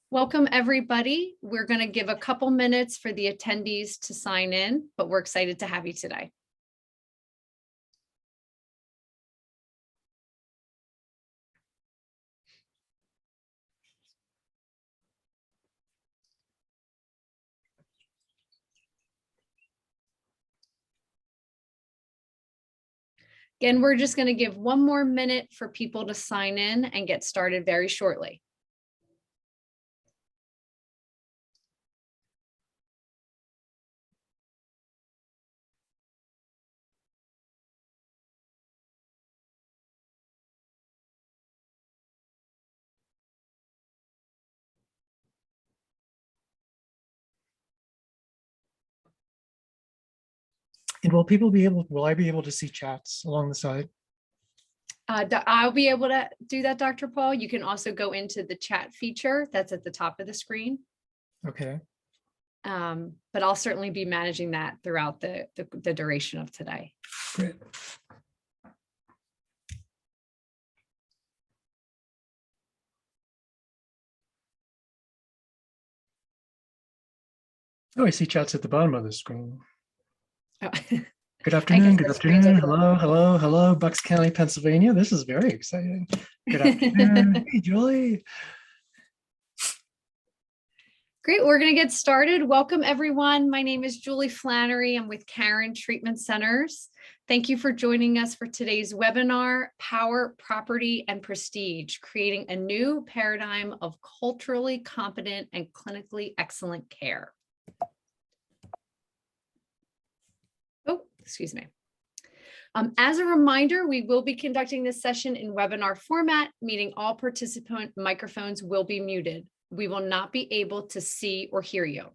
Welcome, everybody. We're going to give a couple minutes for the attendees to sign in, but we're excited to have you today. Again, we're just going to give one more minute for people to sign in and get started very shortly. And will I be able to see chats along the side? I'll be able to do that, Dr. Paul. You can also go into the chat feature that's at the top of the screen. Okay. But I'll certainly be managing that throughout the duration of today. Great. Oh, I see chats at the bottom of the screen. Oh. Good afternoon. Good afternoon. Hello, Bucks County, Pennsylvania. This is very exciting. Good afternoon. Hey, Julie. Great, we're going to get started. Welcome, everyone. My name is Julie Flannery. I'm with Caron Treatment Centers. Thank you for joining us for today's webinar, Power, Property, and Prestige, Creating a New Paradigm of Culturally Competent and Clinically Excellent Care. Oh, excuse me. As a reminder, we will be conducting this session in webinar format, meaning all participant microphones will be muted. We will not be able to see or hear you.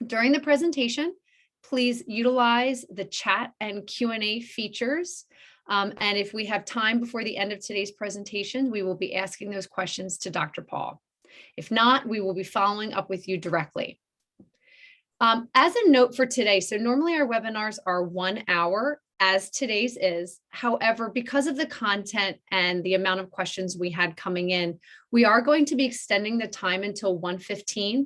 During the presentation, please utilize the chat and Q&A features. And if we have time before the end of today's presentation, we will be asking those questions to Dr. Paul. If not, we will be following up with you directly. As a note for today, so normally our webinars are 1 hour, as today's is. However, because of the content and the amount of questions we had coming in, we are going to be extending the time until 1:15.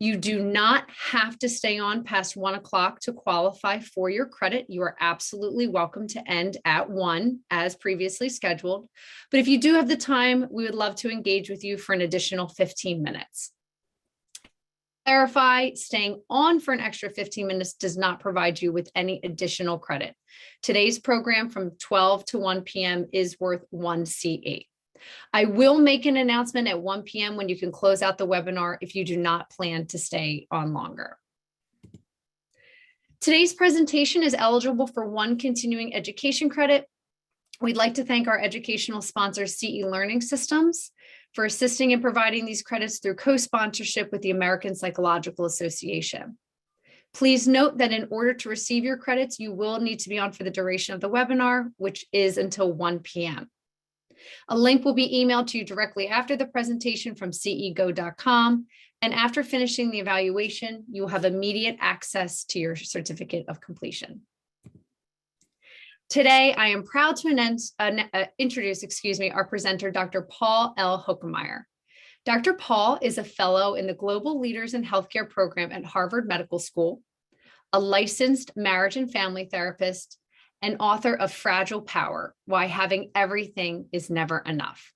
You do not have to stay on past 1 o'clock to qualify for your credit. You are absolutely welcome to end at 1 as previously scheduled. But if you do have the time, we would love to engage with you for an additional 15 minutes. Clarify, staying on for an extra 15 minutes does not provide you with any additional credit. Today's program from 12 to 1 p.m. is worth 1 CE. I will make an announcement at 1 p.m. when you can close out the webinar if you do not plan to stay on longer. Today's presentation is eligible for 1 continuing education credit. We'd like to thank our educational sponsor, CE Learning Systems, for assisting in providing these credits through co-sponsorship with the American Psychological Association. Please note that in order to receive your credits, you will need to be on for the duration of the webinar, which is until 1 p.m. A link will be emailed to you directly after the presentation from cego.com, and after finishing the evaluation, you will have immediate access to your certificate of completion. Today, I am proud to introduce our presenter, Dr. Paul L. Hockemeyer. Dr. Paul is a fellow in the Global Leaders in Healthcare program at Harvard Medical School, a licensed marriage and family therapist, and author of Fragile Power, Why Having Everything is Never Enough.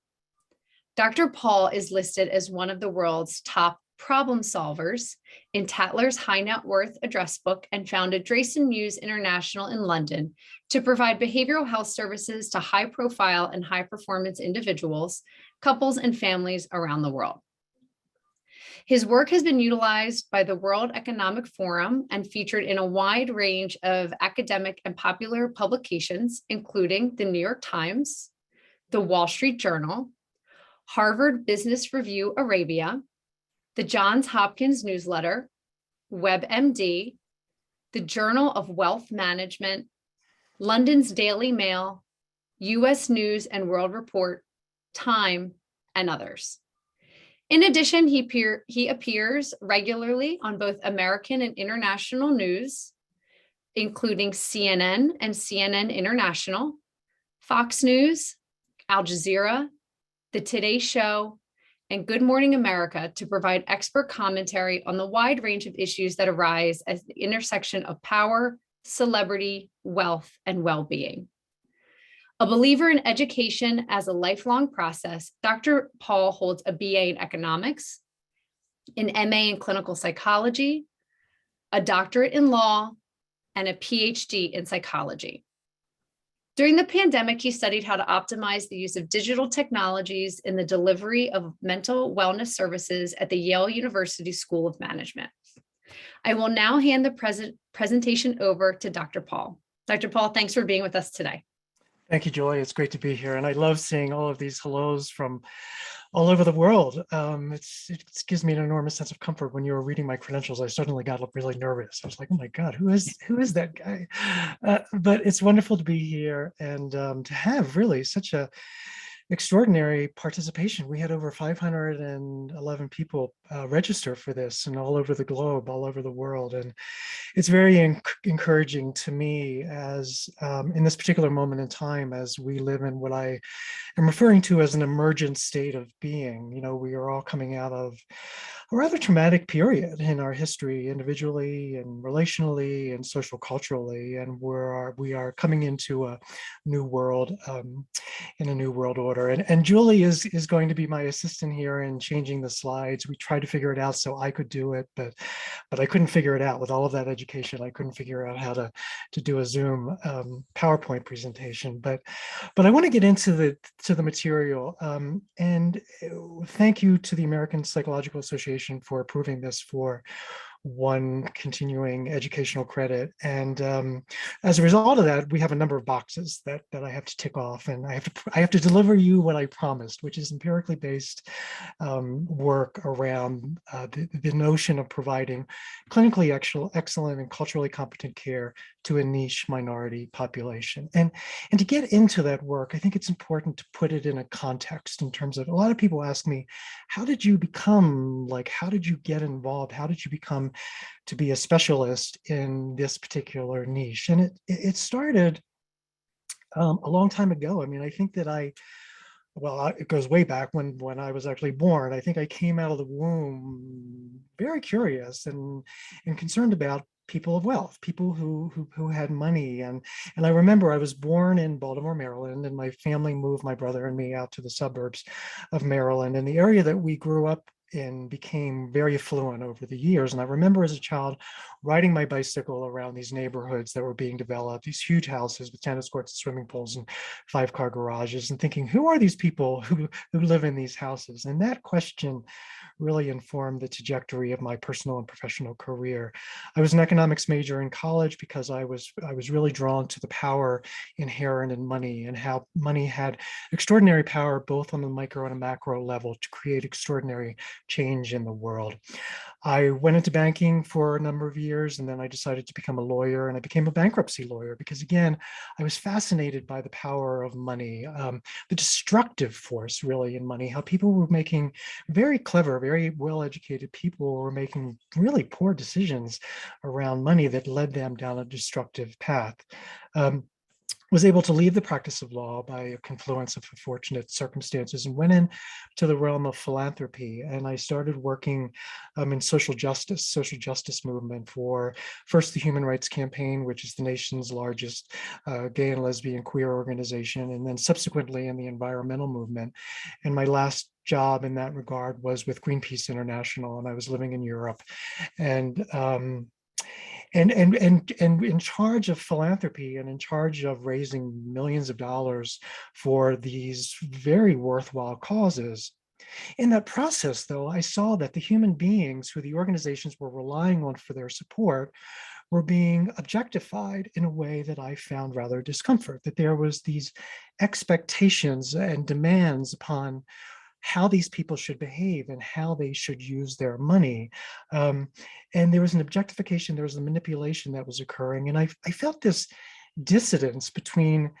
Dr. Paul is listed as one of the world's top problem solvers in Tatler's High Net Worth Address Book, and founded Drayson Muse International in London to provide behavioral health services to high-profile and high-performance individuals, couples, and families around the world. His work has been utilized by the World Economic Forum and featured in a wide range of academic and popular publications, including the New York Times, the Wall Street Journal, Harvard Business Review Arabia, the Johns Hopkins Newsletter, WebMD, the Journal of Wealth Management, London's Daily Mail, US News and World Report, Time, and others. In addition, he appears regularly on both American and international news, including CNN and CNN International, Fox News, Al Jazeera, The Today Show, and Good Morning America to provide expert commentary on the wide range of issues that arise as the intersection of power, celebrity, wealth, and well-being. A believer in education as a lifelong process, Dr. Paul holds a BA in economics, an MA in clinical psychology, a doctorate in law, and a PhD in psychology. During the pandemic, he studied how to optimize the use of digital technologies in the delivery of mental wellness services at the Yale University School of Management. I will now hand the presentation over to Dr. Paul. Dr. Paul, thanks for being with us today. Thank you, Joy. It's great to be here. And I love seeing all of these hellos from all over the world. It gives me an enormous sense of comfort. When you were reading my credentials, I suddenly got really nervous. I was like, oh my God, who is that guy? But it's wonderful to be here and to have really such a extraordinary participation. We had over 511 people register for this, and all over the globe, all over the world. And it's very encouraging to me as in this particular moment in time, as we live in what I am referring to as an emergent state of being. You know, we are all coming out of a rather traumatic period in our history, individually and relationally and social culturally, and we are coming into a new world, in a new world order. And Julie is going to be my assistant here in changing the slides. We tried to figure it out so I could do it, but I couldn't figure it out. With all of that education, I couldn't figure out how to do a Zoom PowerPoint presentation. But I want to get into the material. And thank you to the American Psychological Association for approving this for one continuing educational credit. And as a result of that, we have a number of boxes that I have to tick off, and I have to deliver you what I promised, which is empirically based work around the notion of providing clinically excellent and culturally competent care to a niche minority population. And to get into that work, I think it's important to put it in a context in terms of, a lot of people ask me, how did you get involved? How did you become to be a specialist in this particular niche? And it started a long time ago. I mean, I think that it goes way back when I was actually born. I think I came out of the womb very curious and concerned about people of wealth, people who had money. And I remember I was born in Baltimore, Maryland, and my family moved my brother and me out to the suburbs of Maryland. And the area that we grew up in became very affluent over the years. And I remember as a child riding my bicycle around these neighborhoods that were being developed, these huge houses with tennis courts and swimming pools and 5-car garages, and thinking, who are these people who live in these houses? And that question really informed the trajectory of my personal and professional career. I was an economics major in college because I was really drawn to the power inherent in money, and how money had extraordinary power both on the micro and a macro level to create extraordinary change in the world. I went into banking for a number of years, and then I decided to become a lawyer, and I became a bankruptcy lawyer because, again, I was fascinated by the power of money, the destructive force really in money, how people were making very clever, very well-educated people were making really poor decisions around money that led them down a destructive path. Was able to leave the practice of law by a confluence of fortunate circumstances and went into the realm of philanthropy. And I started working in social justice movement for first the Human Rights Campaign, which is the nation's largest gay and lesbian queer organization, and then subsequently in the environmental movement. And my last job in that regard was with Greenpeace International, and I was living in Europe. And in charge of philanthropy and in charge of raising millions of dollars for these very worthwhile causes. In that process, though, I saw that the human beings who the organizations were relying on for their support were being objectified in a way that I found rather discomfort, that there was these expectations and demands upon how these people should behave and how they should use their money. And there was an objectification, there was a manipulation that was occurring. And I felt this dissidence between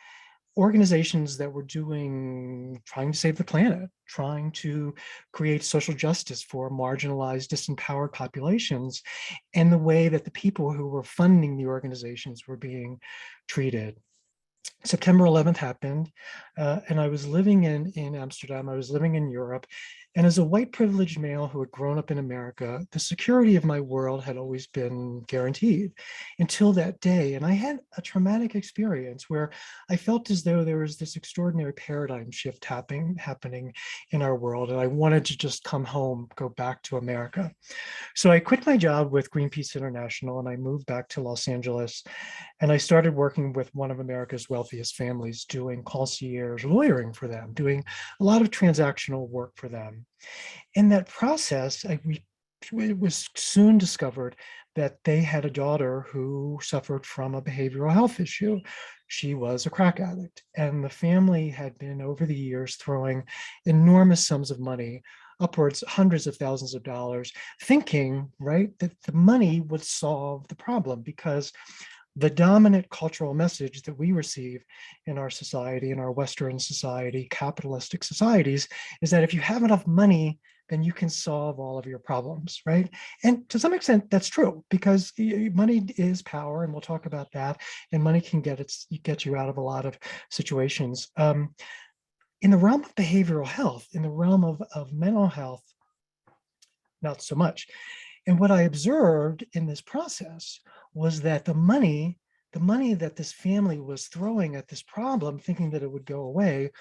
organizations that were trying to save the planet, trying to create social justice for marginalized, disempowered populations, and the way that the people who were funding the organizations were being treated. September 11th happened, and I was living in Amsterdam. I was living in Europe, And as a white privileged male who had grown up in America, the security of my world had always been guaranteed until that day. And I had a traumatic experience where I felt as though there was this extraordinary paradigm shift happening in our world. And I wanted to just come home, go back to America. So I quit my job with Greenpeace International and I moved back to Los Angeles. And I started working with one of America's wealthiest families, doing concierge lawyering for them, doing a lot of transactional work for them. In that process, it was soon discovered that they had a daughter who suffered from a behavioral health issue. She was a crack addict, and the family had been over the years throwing enormous sums of money, upwards hundreds of thousands of dollars, thinking, right, that the money would solve the problem, because the dominant cultural message that we receive in our society, in our Western society, capitalistic societies, is that if you have enough money, then you can solve all of your problems, right? And to some extent, that's true, because money is power, and we'll talk about that. And money can get you out of a lot of situations. In the realm of behavioral health, in the realm of mental health, not so much. And what I observed in this process was that the money that this family was throwing at this problem, thinking that it would go away,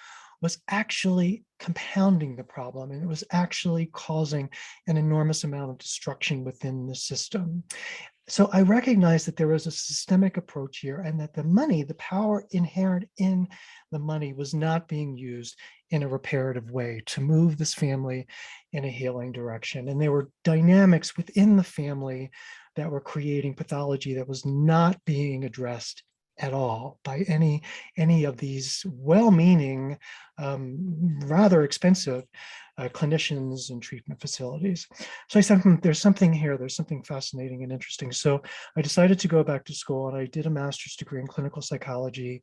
was actually compounding the problem, and it was actually causing an enormous amount of destruction within the system. So I recognized that there was a systemic approach here, and that the money, the power inherent in the money, was not being used in a reparative way to move this family in a healing direction. And there were dynamics within the family that were creating pathology that was not being addressed at all by any of these well-meaning, rather expensive clinicians and treatment facilities. So I said, there's something here, there's something fascinating and interesting. So I decided to go back to school, and I did a master's degree in clinical psychology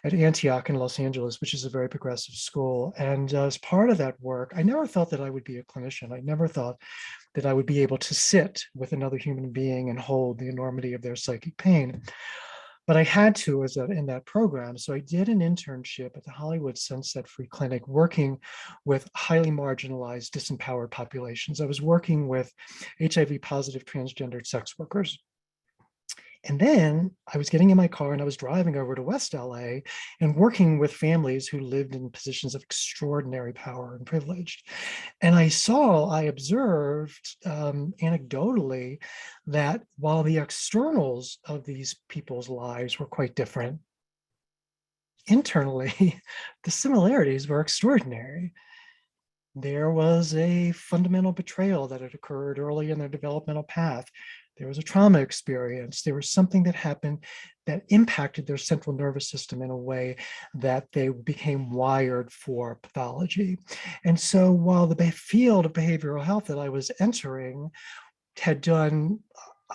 at Antioch in Los Angeles, which is a very progressive school. And as part of that work, I never thought that I would be a clinician. I never thought that I would be able to sit with another human being and hold the enormity of their psychic pain. But I had to in that program. So I did an internship at the Hollywood Sunset Free Clinic, working with highly marginalized, disempowered populations. I was working with HIV positive transgendered sex workers. And then I was getting in my car and I was driving over to West LA and working with families who lived in positions of extraordinary power and privilege. And I observed anecdotally that while the externals of these people's lives were quite different, internally, the similarities were extraordinary. There was a fundamental betrayal that had occurred early in their developmental path. There was a trauma experience. There was something that happened that impacted their central nervous system in a way that they became wired for pathology. And so while the field of behavioral health that I was entering had done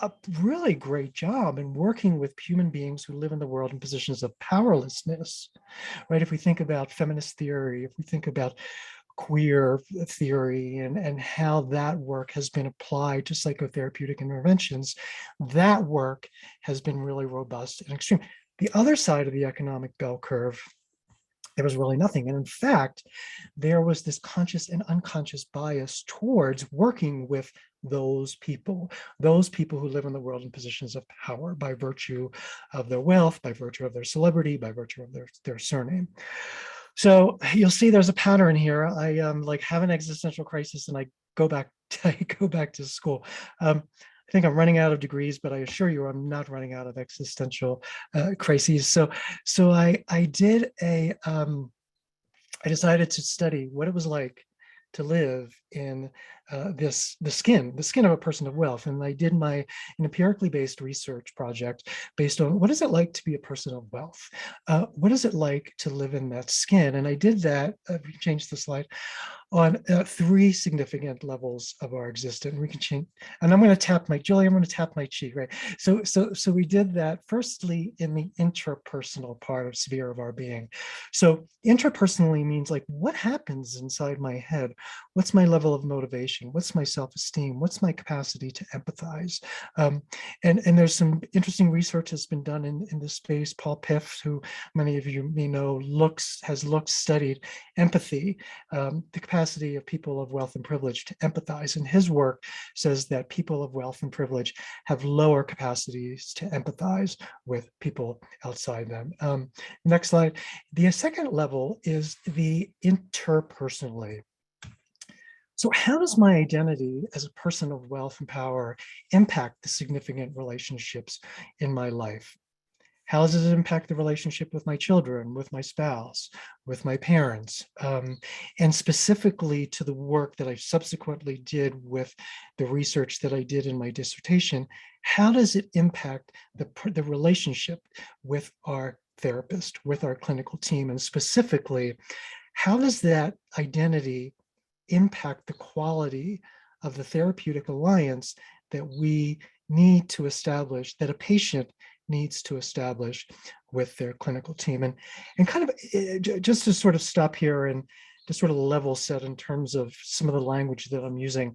a really great job in working with human beings who live in the world in positions of powerlessness, right? If we think about feminist theory, if we think about queer theory and how that work has been applied to psychotherapeutic interventions, that work has been really robust and extreme. The other side of the economic bell curve, there was really nothing. And in fact, there was this conscious and unconscious bias towards working with those people who live in the world in positions of power by virtue of their wealth, by virtue of their celebrity, by virtue of their surname. So you'll see there's a pattern here. I have an existential crisis and I go back to school. I think I'm running out of degrees, but I assure you I'm not running out of existential crises. So I decided to study what it was like to live in the skin of a person of wealth. And I did an empirically based research project based on what is it like to be a person of wealth? What is it like to live in that skin? And I did that, if we can change the slide, on 3 significant levels of our existence. We can change, and I'm going to tap Julie, I'm going to tap my cheek, right? So we did that firstly in the interpersonal part of sphere of our being. So interpersonally means like, what happens inside my head? What's my level of motivation? motivation? What's my self-esteem? What's my capacity to empathize? And there's some interesting research that's been done in this space. Paul Piff, who many of you may know, has studied empathy, the capacity of people of wealth and privilege to empathize. And his work says that people of wealth and privilege have lower capacities to empathize with people outside them. Next slide. The second level is the interpersonally. So how does my identity as a person of wealth and power impact the significant relationships in my life? How does it impact the relationship with my children, with my spouse, with my parents? And specifically to the work that I subsequently did with the research that I did in my dissertation, how does it impact the relationship with our therapist, with our clinical team? And specifically, how does that identity impact the quality of the therapeutic alliance that we need to establish, that a patient needs to establish with their clinical team? And kind of just to sort of stop here and to sort of level set in terms of some of the language that I'm using.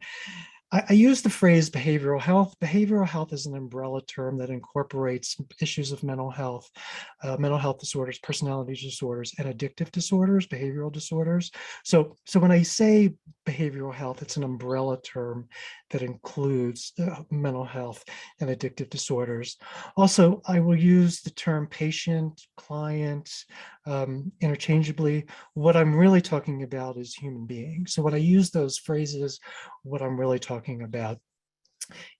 I use the phrase behavioral health. Behavioral health is an umbrella term that incorporates issues of mental health disorders, personality disorders, and addictive disorders, behavioral disorders. So when I say behavioral health, it's an umbrella term that includes mental health and addictive disorders. Also, I will use the term patient, client, interchangeably. What I'm really talking about is human being. So when I use those phrases, what I'm really talking about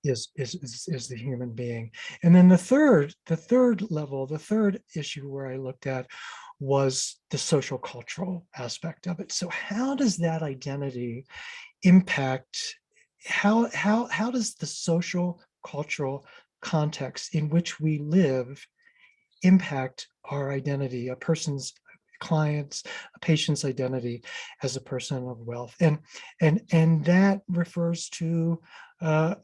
is the human being. And then the third level, the third issue where I looked at was the social cultural aspect of it. So how does that identity impact, how does the social cultural context in which we live impact our identity, a person's client's, a patient's identity as a person of wealth? And that refers to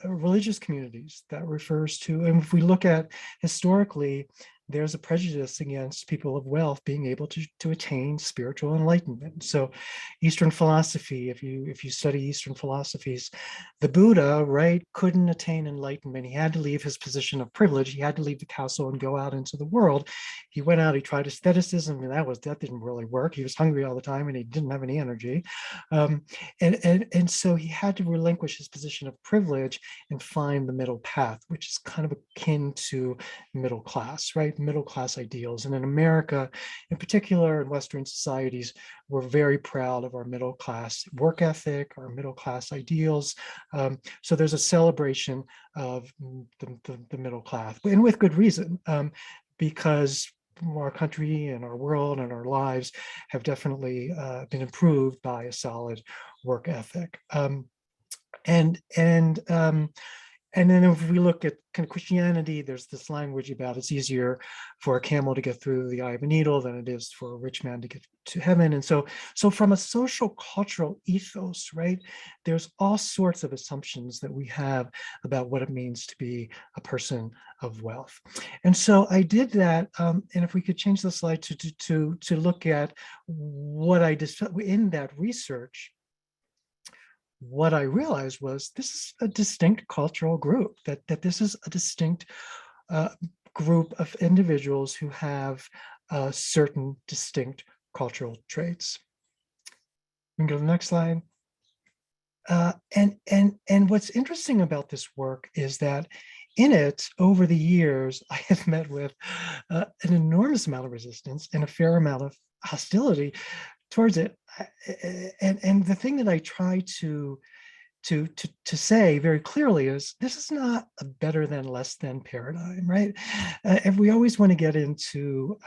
religious communities, that refers to, and if we look at historically, there's a prejudice against people of wealth being able to attain spiritual enlightenment. So Eastern philosophy, if you study Eastern philosophies, the Buddha, right, couldn't attain enlightenment. He had to leave his position of privilege. He had to leave the castle and go out into the world. He went out, he tried asceticism, and that didn't really work. He was hungry all the time and he didn't have any energy. And so he had to relinquish his position of privilege and find the middle path, which is kind of akin to middle class, right? Middle class ideals. And in America, in particular, in Western societies, we're very proud of our middle class work ethic, our middle class ideals. So there's a celebration of the middle class, and with good reason, because our country and our world and our lives have definitely been improved by a solid work ethic. And then if we look at kind of Christianity, there's this language about it's easier for a camel to get through the eye of a needle than it is for a rich man to get to heaven. And so from a social cultural ethos, right, there's all sorts of assumptions that we have about what it means to be a person of wealth. And so I did that. And if we could change the slide to look at what I did in that research, what I realized was this is a distinct cultural group, that this is a distinct group of individuals who have certain distinct cultural traits. We can go to the next slide. And what's interesting about this work is that in it, over the years, I have met with an enormous amount of resistance and a fair amount of hostility towards it. And the thing that I try to say very clearly is this is not a better than, less than paradigm, right? And we always want to get into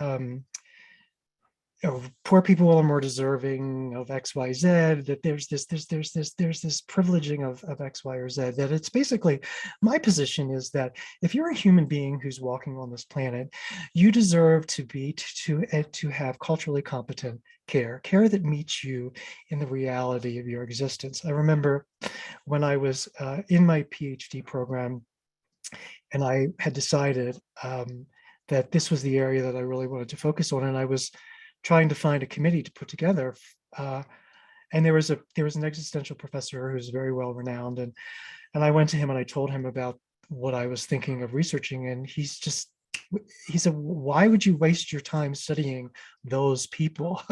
poor people are more deserving of X, Y, Z, that there's this privileging of X, Y, or Z, that it's basically, my position is that if you're a human being who's walking on this planet, you deserve to have culturally competent care that meets you in the reality of your existence. I remember when I was in my PhD program and I had decided that this was the area that I really wanted to focus on, and I was trying to find a committee to put together. And there was an existential professor who's very well renowned, and I went to him and I told him about what I was thinking of researching, and he said, "Why would you waste your time studying those people?"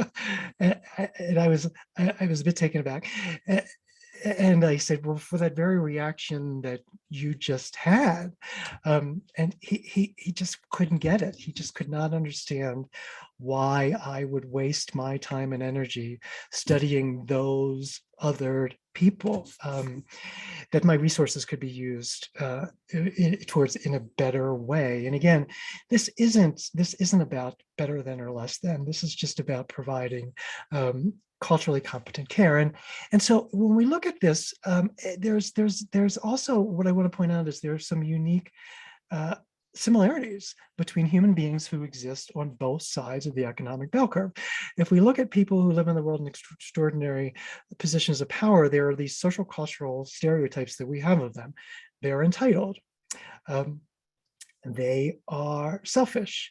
And I was a bit taken aback. And I said, "Well, for that very reaction that you just had," and he just couldn't get it. He just could not understand why I would waste my time and energy studying those other people, that my resources could be used towards in a better way. And again, this isn't about better than or less than. This is just about providing culturally competent care. And so when we look at this, there's also, what I want to point out is there are some unique similarities between human beings who exist on both sides of the economic bell curve. If we look at people who live in the world in extraordinary positions of power, there are these social cultural stereotypes that we have of them. They're entitled. They are selfish.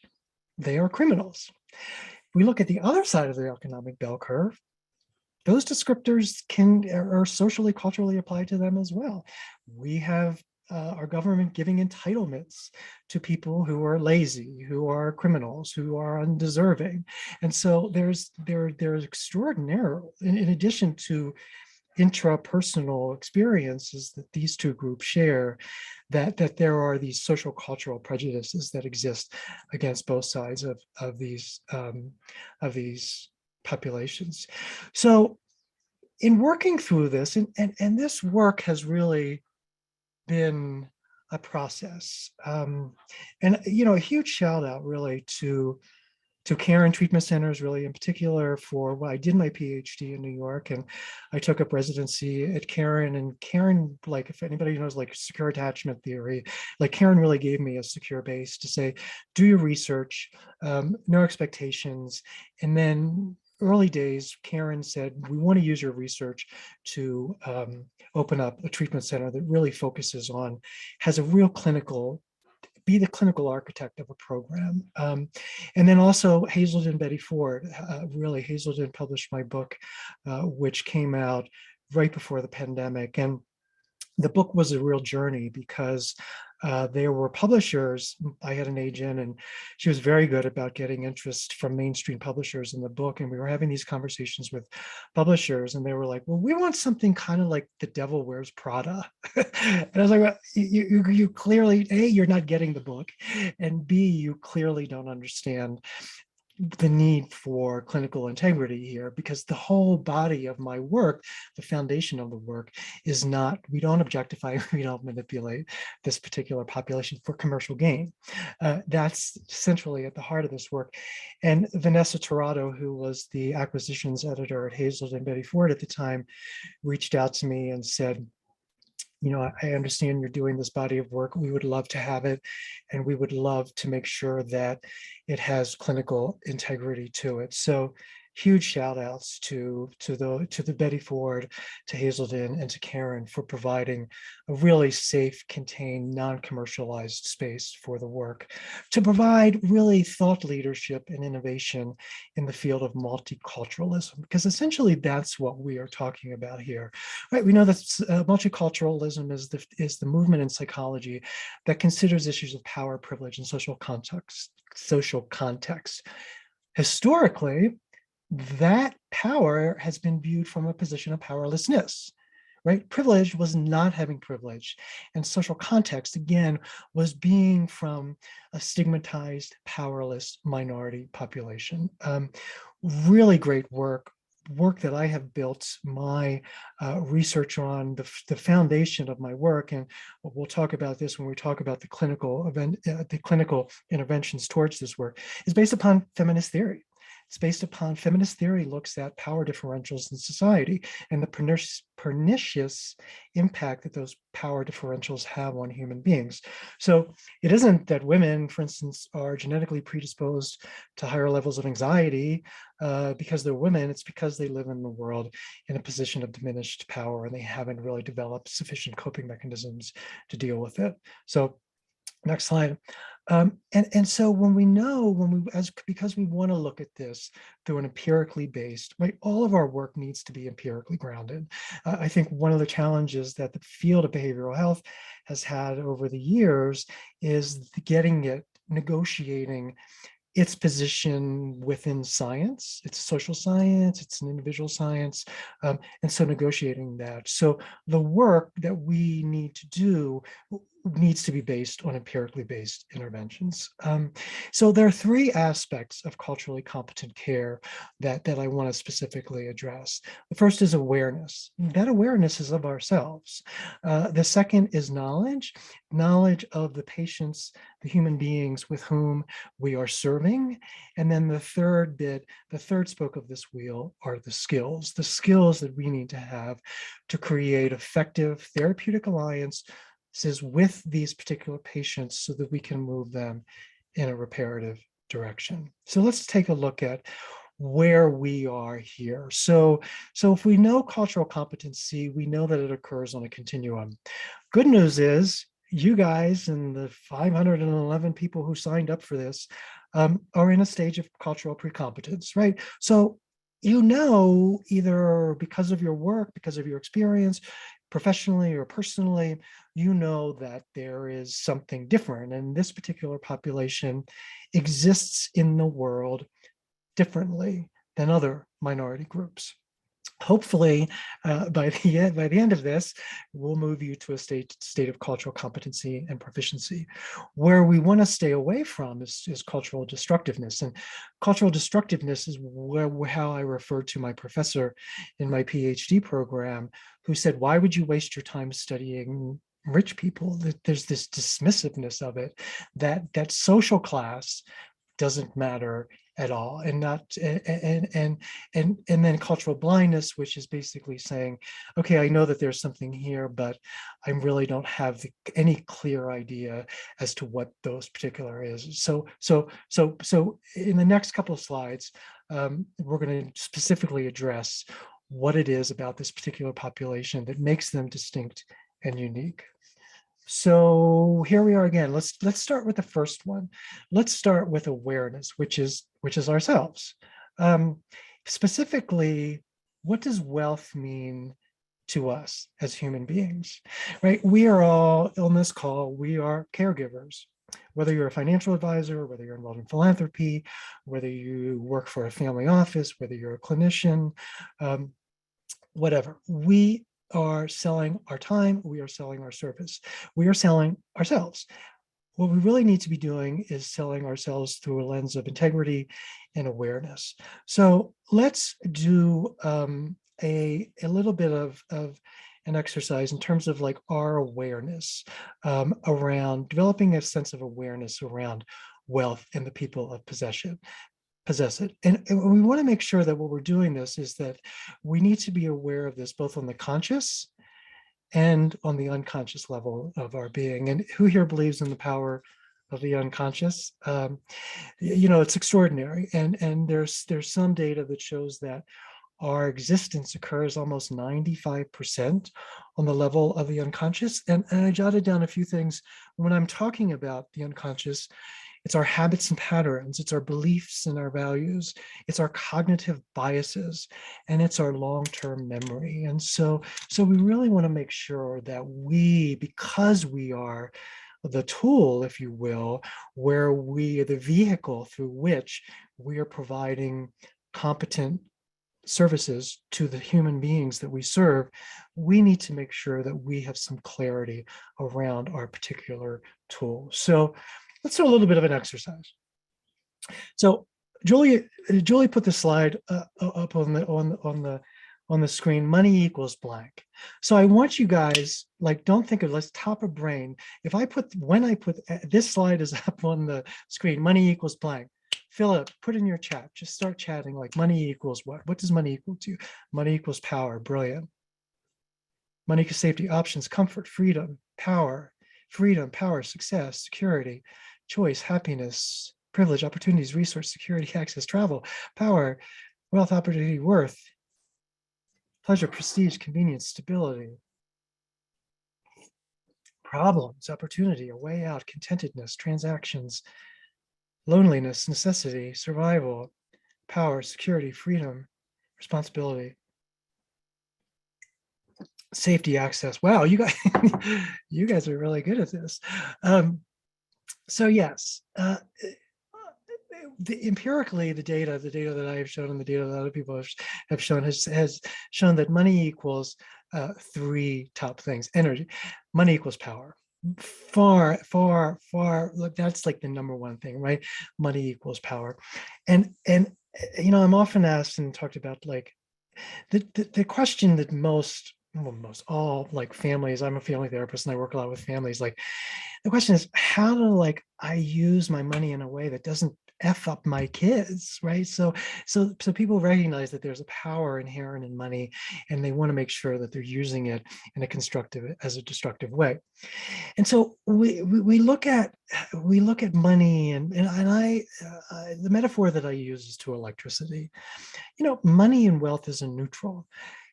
They are criminals. If we look at the other side of the economic bell curve, those descriptors are socially, culturally applied to them as well. We have our government giving entitlements to people who are lazy, who are criminals, who are undeserving. And so there's extraordinary, in addition to intrapersonal experiences that these two groups share, that there are these social cultural prejudices that exist against both sides of these populations. So in working through this, and this work has really been a process, and a huge shout out really to Caron treatment centers, really in particular for, well, I did my PhD in New York and I took up residency at Caron. And Caron, like if anybody knows like secure attachment theory, like Caron really gave me a secure base to say, do your research, no expectations. And then early days, Caron said, we want to use your research to open up a treatment center that really focuses on, has a real be the clinical architect of a program. And then also Hazelden Betty Ford, really Hazelden published my book, which came out right before the pandemic. And the book was a real journey because there were publishers. I had an agent and she was very good about getting interest from mainstream publishers in the book. And we were having these conversations with publishers and they were like, well, we want something kind of like The Devil Wears Prada. And I was like, well, you clearly, A, you're not getting the book, and B, you clearly don't understand the need for clinical integrity here, because the whole body of my work, the foundation of the work, is not, we don't objectify, we don't manipulate this particular population for commercial gain. That's centrally at the heart of this work. And Vanessa Torrado, who was the acquisitions editor at Hazelden Betty Ford at the time, reached out to me and said, I understand you're doing this body of work. We would love to have it. And we would love to make sure that it has clinical integrity to it. So huge shout outs to the Betty Ford, to Hazelden, and to Caron for providing a really safe, contained, non-commercialized space for the work, to provide really thought leadership and innovation in the field of multiculturalism, because essentially that's what we are talking about here, right? We know that multiculturalism is the movement in psychology that considers issues of power, privilege, and social context. Historically, that power has been viewed from a position of powerlessness, right? Privilege was not having privilege, and social context, again, was being from a stigmatized, powerless minority population. Really great work that I have built my research on, the foundation of my work, and we'll talk about this when we talk about the clinical interventions towards this work, is based upon feminist theory. It's based upon feminist theory, looks at power differentials in society and the pernicious impact that those power differentials have on human beings. So it isn't that women, for instance, are genetically predisposed to higher levels of anxiety because they're women. It's because they live in the world in a position of diminished power and they haven't really developed sufficient coping mechanisms to deal with it. So next slide. And so when we know, because we want to look at this through an empirically based, right, all of our work needs to be empirically grounded. I think one of the challenges that the field of behavioral health has had over the years is negotiating its position within science. It's a social science, it's an individual science, and so negotiating that. So the work that we need to do needs to be based on empirically based interventions. So there are three aspects of culturally competent care that I want to specifically address. The first is awareness. That awareness is of ourselves. The second is knowledge of the patients, the human beings with whom we are serving. And then the third spoke of this wheel are the skills that we need to have to create effective therapeutic alliances with these particular patients so that we can move them in a reparative direction. So let's take a look at where we are here. So if we know cultural competency, we know that it occurs on a continuum. Good news is you guys and the 511 people who signed up for this are in a stage of cultural pre-competence, right? So you know, either because of your work, because of your experience, professionally or personally, you know that there is something different. And this particular population exists in the world differently than other minority groups. Hopefully, by the end of this, we'll move you to a state of cultural competency and proficiency. Where we want to stay away from is cultural destructiveness. And cultural destructiveness is how I refer to my professor in my PhD program, who said, why would you waste your time studying rich people? There's this dismissiveness of it, that social class doesn't matter at all, and then cultural blindness, which is basically saying, okay, I know that there's something here, but I really don't have any clear idea as to what those particular is. So in the next couple of slides, we're going to specifically address what it is about this particular population that makes them distinct and unique. So here we are again. Let's start with the first one. Let's start with awareness, which is ourselves. Specifically, what does wealth mean to us as human beings, right? We are all on this call, we are caregivers. Whether you're a financial advisor, whether you're involved in philanthropy, whether you work for a family office, whether you're a clinician, whatever, we are selling our time, we are selling our service, we are selling ourselves. What we really need to be doing is selling ourselves through a lens of integrity and awareness. So let's do a little bit of an exercise in terms of like our awareness around developing a sense of awareness around wealth and the people of possess it. And we want to make sure that what we're doing this is that we need to be aware of this both on the conscious and on the unconscious level of our being. And who here believes in the power of the unconscious? It's extraordinary. And there's some data that shows that our existence occurs almost 95% on the level of the unconscious. And I jotted down a few things when I'm talking about the unconscious. It's our habits and patterns, it's our beliefs and our values, it's our cognitive biases, and it's our long-term memory. And so we really want to make sure that because we are the tool, if you will, where we are the vehicle through which we are providing competent services to the human beings that we serve, we need to make sure that we have some clarity around our particular tool. So let's do a little bit of an exercise. So Julie put the slide up on the screen. Money equals blank. So I want you guys, like, don't think of, let's top of brain. When I put this slide is up on the screen, money equals blank. Philip, put in your chat. Just start chatting. Like, money equals what? What does money equal to? Money equals power. Brilliant. Money equals safety, options, comfort, freedom, power, success, security, choice, happiness, privilege, opportunities, resource, security, access, travel, power, wealth, opportunity, worth, pleasure, prestige, convenience, stability. problems, opportunity, a way out, contentedness, transactions, loneliness, necessity, survival, power, security, freedom, responsibility, safety, access. Wow, you guys, you guys are really good at this. So yes, empirically, the data that I have shown and the data that other people have shown has shown that money equals three top things. Energy, money equals power. Far, look, that's like the number one thing, right? Money equals power. And you know, I'm often asked and talked about like the question that most all like families, I'm a family therapist and I work a lot with families, like the question is, how do like I use my money in a way that doesn't F up my kids, right? So people recognize that there's a power inherent in money, and they want to make sure that they're using it in a destructive way. And so we look at money, and I the metaphor that I use is to electricity. You know, money and wealth is a neutral.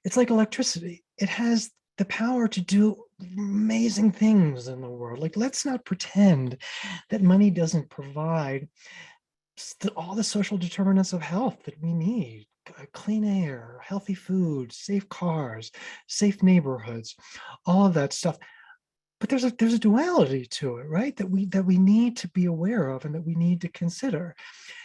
It's like electricity. It has the power to do amazing things in the world. Like, let's not pretend that money doesn't provide all the social determinants of health that we need: clean air, healthy food, safe cars, safe neighborhoods, all of that stuff. But there's a duality to it, right? That we need to be aware of and that we need to consider.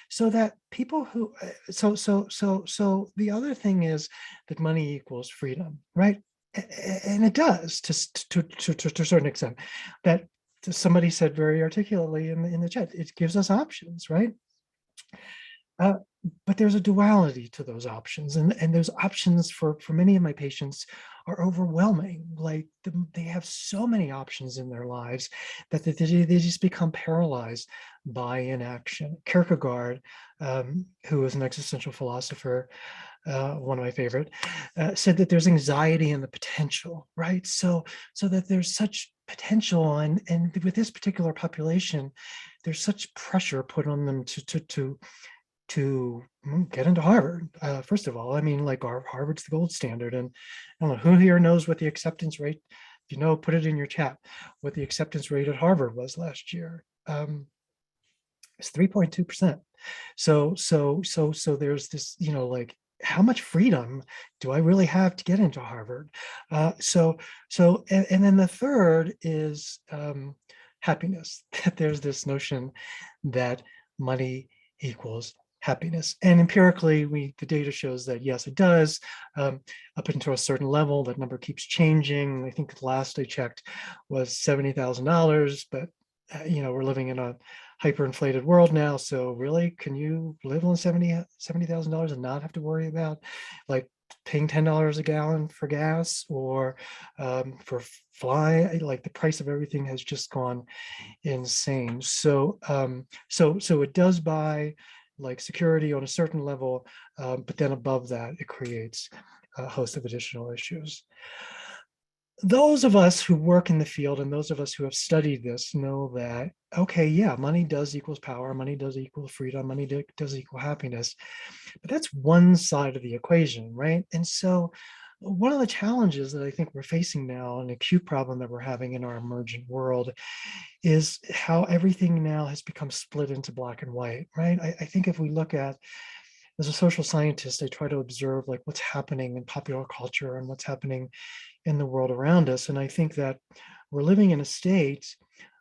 So that people who so the other thing is that money equals freedom, right? And it does to a certain extent. That somebody said very articulately in the chat. It gives us options, right? But there's a duality to those options, and those options for many of my patients are overwhelming. Like they have so many options in their lives that they just become paralyzed by inaction. Kierkegaard, who was an existential philosopher, one of my favorite, said that there's anxiety in the potential, right? So that there's such potential, and with this particular population, there's such pressure put on them to get into Harvard. First of all, I mean, like Harvard's the gold standard, and I don't know who here knows what the acceptance rate. If you know, put it in your chat. What the acceptance rate at Harvard was last year. It's 3.2%. So there's this, you know, like, how much freedom do I really have to get into Harvard? And then the third is happiness. That there's this notion that money equals happiness. And empirically, the data shows that yes, it does. Up until a certain level, that number keeps changing. I think the last I checked was $70,000, but you know, we're living in a hyperinflated world now. So really, can you live on $70,000 and not have to worry about like paying $10 a gallon for gas, or for fly? Like, the price of everything has just gone insane. So it does buy like security on a certain level, but then above that, it creates a host of additional issues. Those of us who work in the field and those of us who have studied this know that, okay, yeah, money does equals power, money does equal freedom, money does equal happiness, but that's one side of the equation, right? And so one of the challenges that I think we're facing now, an acute problem that we're having in our emergent world, is how everything now has become split into black and white, right? I think if we look at, as a social scientist, I try to observe like what's happening in popular culture and what's happening in the world around us. And I think that we're living in a state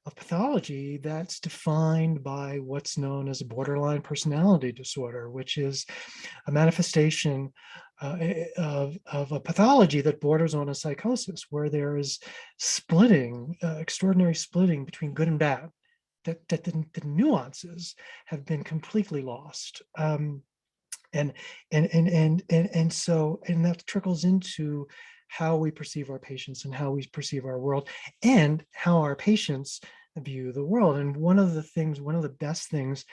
of pathology that's defined by what's known as a borderline personality disorder, which is a manifestation of a pathology that borders on a psychosis, where there is splitting, extraordinary splitting between good and bad, that the nuances have been completely lost. And that trickles into how we perceive our patients and how we perceive our world and how our patients view the world. And one of the best things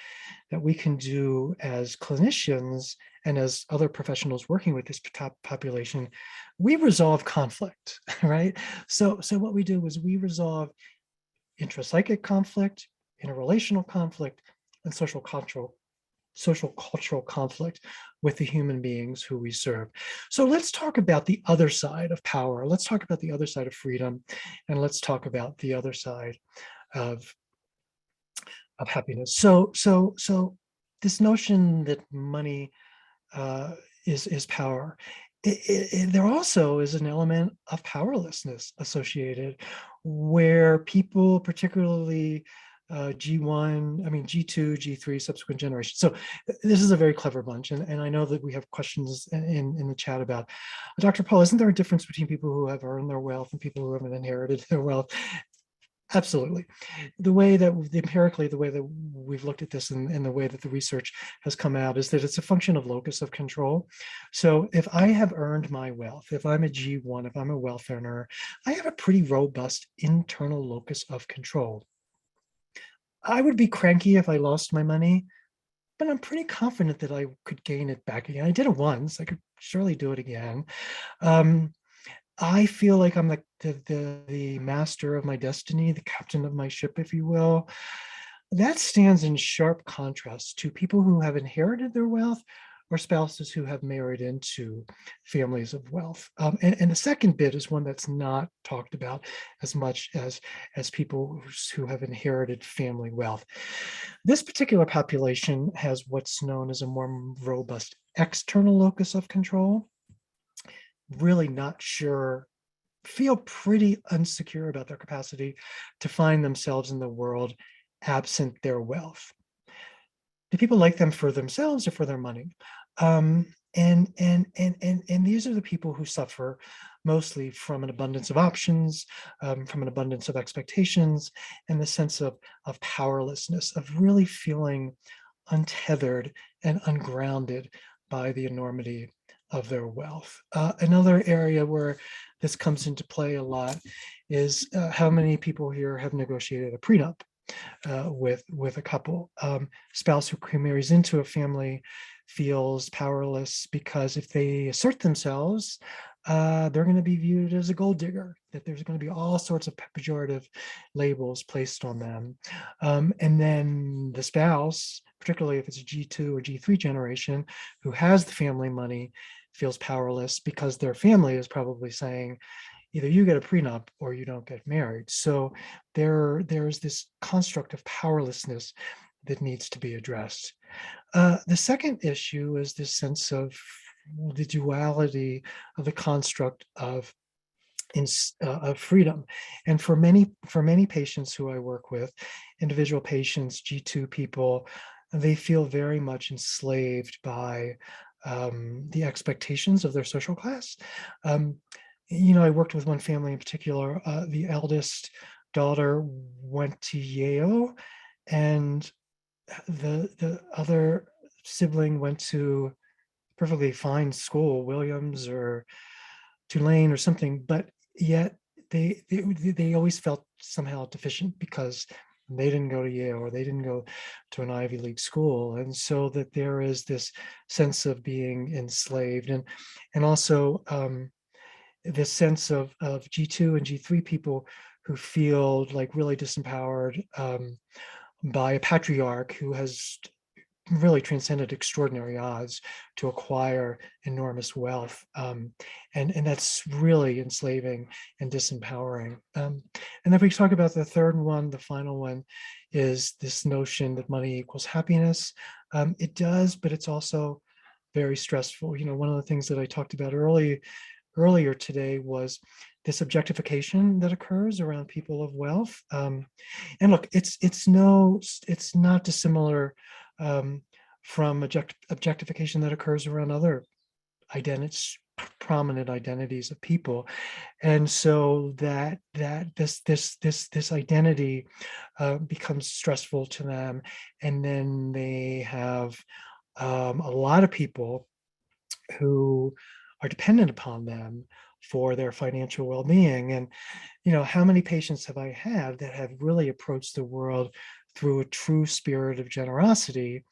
that we can do as clinicians and as other professionals working with this population, we resolve conflict, right? So what we do is we resolve intrapsychic conflict, interrelational conflict, and social social cultural conflict with the human beings who we serve. So let's talk about the other side of power. Let's talk about the other side of freedom, and let's talk about the other side of happiness. So this notion that money is power. There also is an element of powerlessness associated, where people, particularly G1, I mean G2, G3, subsequent generations. So this is a very clever bunch, and I know that we have questions in the chat about, Dr. Paul, isn't there a difference between people who have earned their wealth and people who haven't inherited their wealth? Absolutely. The way that empirically, the way that we've looked at this and the way that the research has come out is that it's a function of locus of control. So if I have earned my wealth, if I'm a G1, if I'm a wealth earner, I have a pretty robust internal locus of control. I would be cranky if I lost my money, but I'm pretty confident that I could gain it back again. I did it once, I could surely do it again. I feel like I'm the master of my destiny, the captain of my ship, if you will. That stands in sharp contrast to people who have inherited their wealth or spouses who have married into families of wealth. And the second bit is one that's not talked about as much as people who have inherited family wealth. This particular population has what's known as a more robust external locus of control. Really not sure, feel pretty insecure about their capacity to find themselves in the world absent their wealth. Do people like them for themselves or for their money? And these are the people who suffer mostly from an abundance of options, from an abundance of expectations, and the sense of powerlessness, of really feeling untethered and ungrounded by the enormity of their wealth. Another area where this comes into play a lot is how many people here have negotiated a prenup with a couple. Spouse who marries into a family feels powerless because if they assert themselves, they're going to be viewed as a gold digger, that there's going to be all sorts of pejorative labels placed on them. And then the spouse, particularly if it's a G2 or G3 generation who has the family money, feels powerless because their family is probably saying, either you get a prenup or you don't get married. So there's this construct of powerlessness that needs to be addressed. The second issue is this sense of the duality of the construct of freedom. And for many patients who I work with, individual patients, G2 people, they feel very much enslaved by the expectations of their social class. I worked with one family in particular. The eldest daughter went to Yale, and the other sibling went to perfectly fine school, Williams or Tulane or something, but yet they always felt somehow deficient because they didn't go to Yale or they didn't go to an Ivy League school. And so that there is this sense of being enslaved, and also this sense of G2 and G3 people who feel like really disempowered by a patriarch who has really transcended extraordinary odds to acquire enormous wealth. And that's really enslaving and disempowering. And if we talk about the third one, the final one, is this notion that money equals happiness. It does, but it's also very stressful. One of the things that I talked about earlier today was this objectification that occurs around people of wealth. And look, it's not dissimilar from objectification that occurs around other identities, prominent identities of people. And so that this identity becomes stressful to them, and then they have a lot of people who are dependent upon them for their financial well-being. And how many patients have I had that have really approached the world through a true spirit of generosity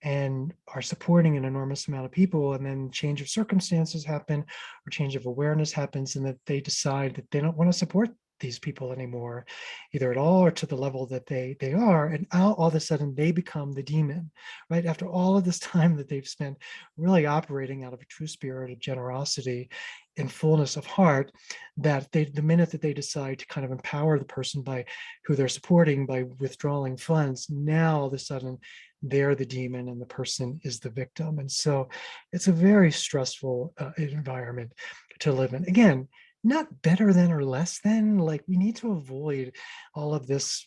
and are supporting an enormous amount of people, and then change of circumstances happen or change of awareness happens, and that they decide that they don't want to support these people anymore, either at all or to the level that they are. And now all of a sudden they become the demon, right? After all of this time that they've spent really operating out of a true spirit of generosity and fullness of heart, that the minute that they decide to kind of empower the person by who they're supporting by withdrawing funds, now all of a sudden they're the demon and the person is the victim. And so it's a very stressful environment to live in. Again, not better than or less than. Like, we need to avoid all of this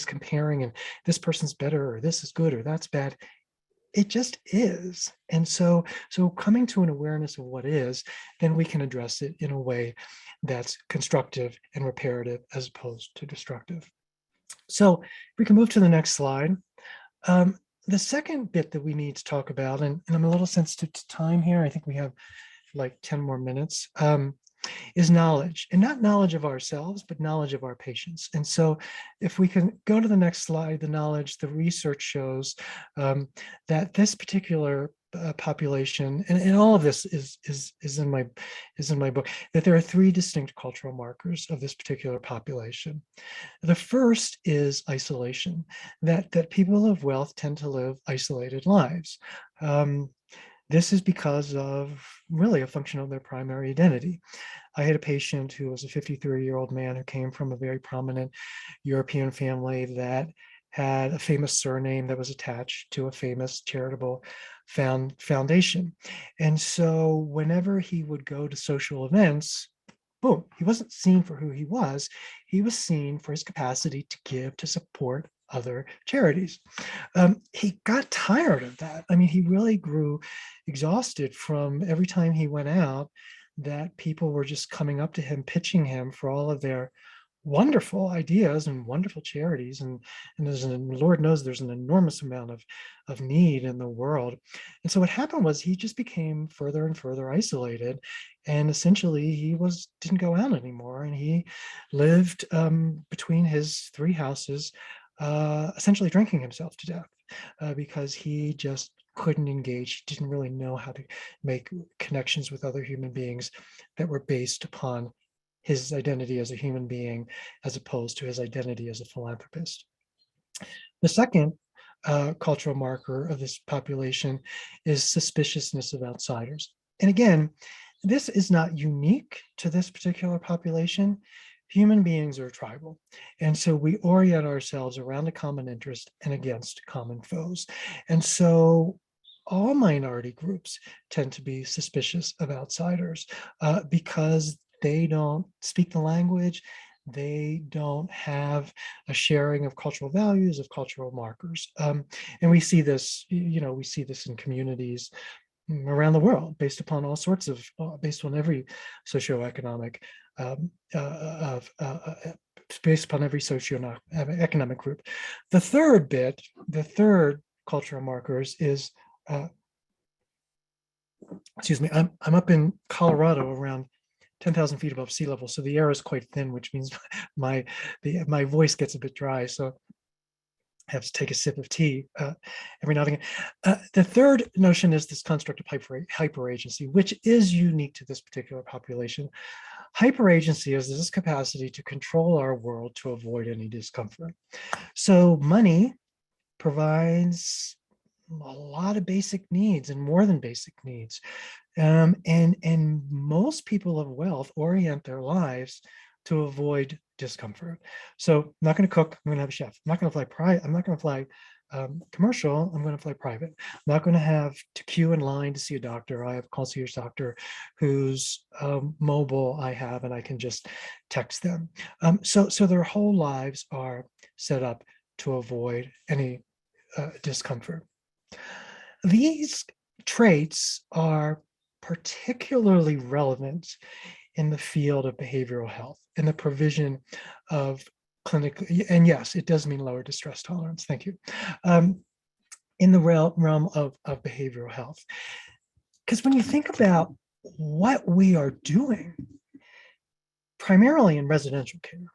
comparing, and this person's better or this is good or that's bad. It just is. And so coming to an awareness of what is, then we can address it in a way that's constructive and reparative as opposed to destructive. So we can move to the next slide. The second bit that we need to talk about, and I'm a little sensitive to time here, I think we have like 10 more minutes, is knowledge, and not knowledge of ourselves, but knowledge of our patients. And so if we can go to the next slide, the knowledge, the research shows that this particular population, and all of this is in my book, that there are 3 distinct cultural markers of this particular population. The first is isolation, that people of wealth tend to live isolated lives. This is because of really a function of their primary identity. I had a patient who was a 53-year-old man who came from a very prominent European family that had a famous surname that was attached to a famous charitable foundation. And so whenever he would go to social events, boom, he wasn't seen for who he was seen for his capacity to give, to support other charities. He got tired of that. I mean, he really grew exhausted from every time he went out that people were just coming up to him, pitching him for all of their wonderful ideas and wonderful charities. And Lord knows there's an enormous amount of need in the world. And so what happened was he just became further and further isolated. And essentially he didn't go out anymore. And he lived between his 3 houses, essentially drinking himself to death because he just couldn't engage. He didn't really know how to make connections with other human beings that were based upon his identity as a human being as opposed to his identity as a philanthropist. The second cultural marker of this population is suspiciousness of outsiders. And again, this is not unique to this particular population. Human beings are tribal. And so we orient ourselves around a common interest and against common foes. And so all minority groups tend to be suspicious of outsiders because they don't speak the language, they don't have a sharing of cultural values, of cultural markers. And we see this, we see this in communities around the world based upon all sorts of, based on every socioeconomic, based upon every socioeconomic group. The third cultural markers is, excuse me, I'm up in Colorado around 10,000 feet above sea level, so the air is quite thin, which means my voice gets a bit dry. So I have to take a sip of tea every now and again. The third notion is this construct of hyperagency, which is unique to this particular population. Hyperagency is this capacity to control our world to avoid any discomfort. So money provides a lot of basic needs and more than basic needs. And most people of wealth orient their lives to avoid discomfort. So I'm not going to cook, I'm going to have a chef. I'm not going to fly private. I'm not going to fly commercial. I'm going to fly private. I'm not going to have to queue in line to see a doctor. I have a concierge doctor who's mobile I have, and I can just text them. So their whole lives are set up to avoid any discomfort. These traits are particularly relevant in the field of behavioral health, in the provision of clinical, and yes, it does mean lower distress tolerance, thank you, in the realm of behavioral health. Because when you think about what we are doing, primarily in residential care,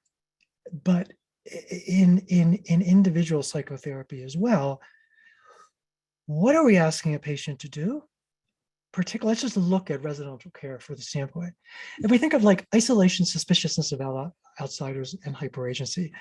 but in individual psychotherapy as well, what are we asking a patient to do? particular, let's just look at residential care for the standpoint. If we think of like isolation, suspiciousness of outsiders, and hyperagency,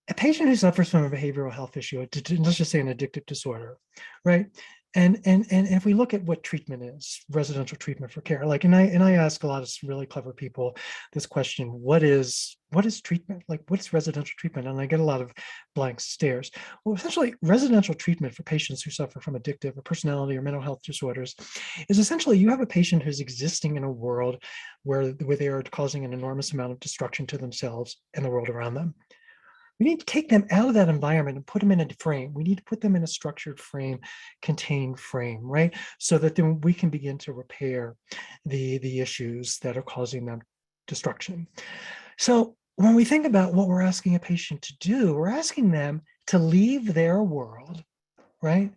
a patient who suffers from a behavioral health issue, let's just say an addictive disorder, right? And if we look at what treatment is, residential treatment for care, like, and I ask a lot of really clever people this question: what is treatment? Like, what's residential treatment? And I get a lot of blank stares. Well, essentially, residential treatment for patients who suffer from addictive or personality or mental health disorders is essentially you have a patient who's existing in a world where they are causing an enormous amount of destruction to themselves and the world around them. We need to take them out of that environment and put them in a frame. We need to put them in a structured frame, contained frame, right? So that then we can begin to repair the issues that are causing them destruction. So when we think about what we're asking a patient to do, we're asking them to leave their world, right?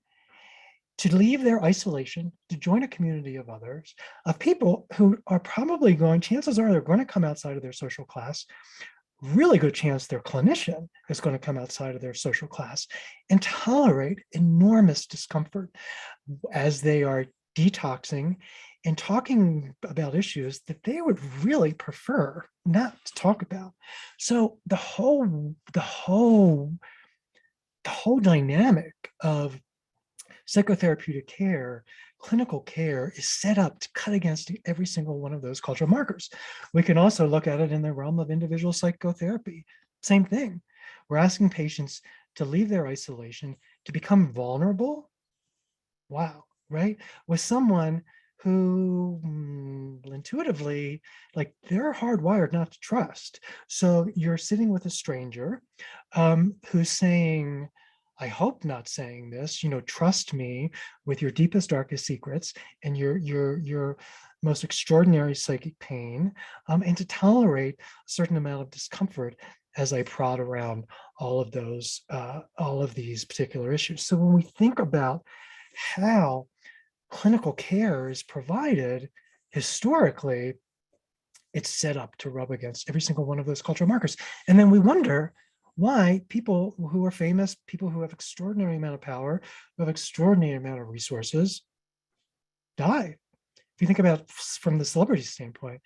To leave their isolation, to join a community of others, of people who are probably going, chances are they're going to come outside of their social class, really good chance their clinician is going to come outside of their social class and tolerate enormous discomfort as they are detoxing and talking about issues that they would really prefer not to talk about. So the whole dynamic of psychotherapeutic care, clinical care, is set up to cut against every single one of those cultural markers. We can also look at it in the realm of individual psychotherapy. Same thing. We're asking patients to leave their isolation, to become vulnerable. Wow, right? With someone who intuitively, like, they're hardwired not to trust. So you're sitting with a stranger who's saying, I hope not saying this, trust me with your deepest, darkest secrets and your most extraordinary psychic pain, and to tolerate a certain amount of discomfort as I prod around all of these particular issues. So when we think about how clinical care is provided historically, it's set up to rub against every single one of those cultural markers. And then we wonder why people who are famous, people who have extraordinary amount of power, who have extraordinary amount of resources, die. If you think about from the celebrity standpoint,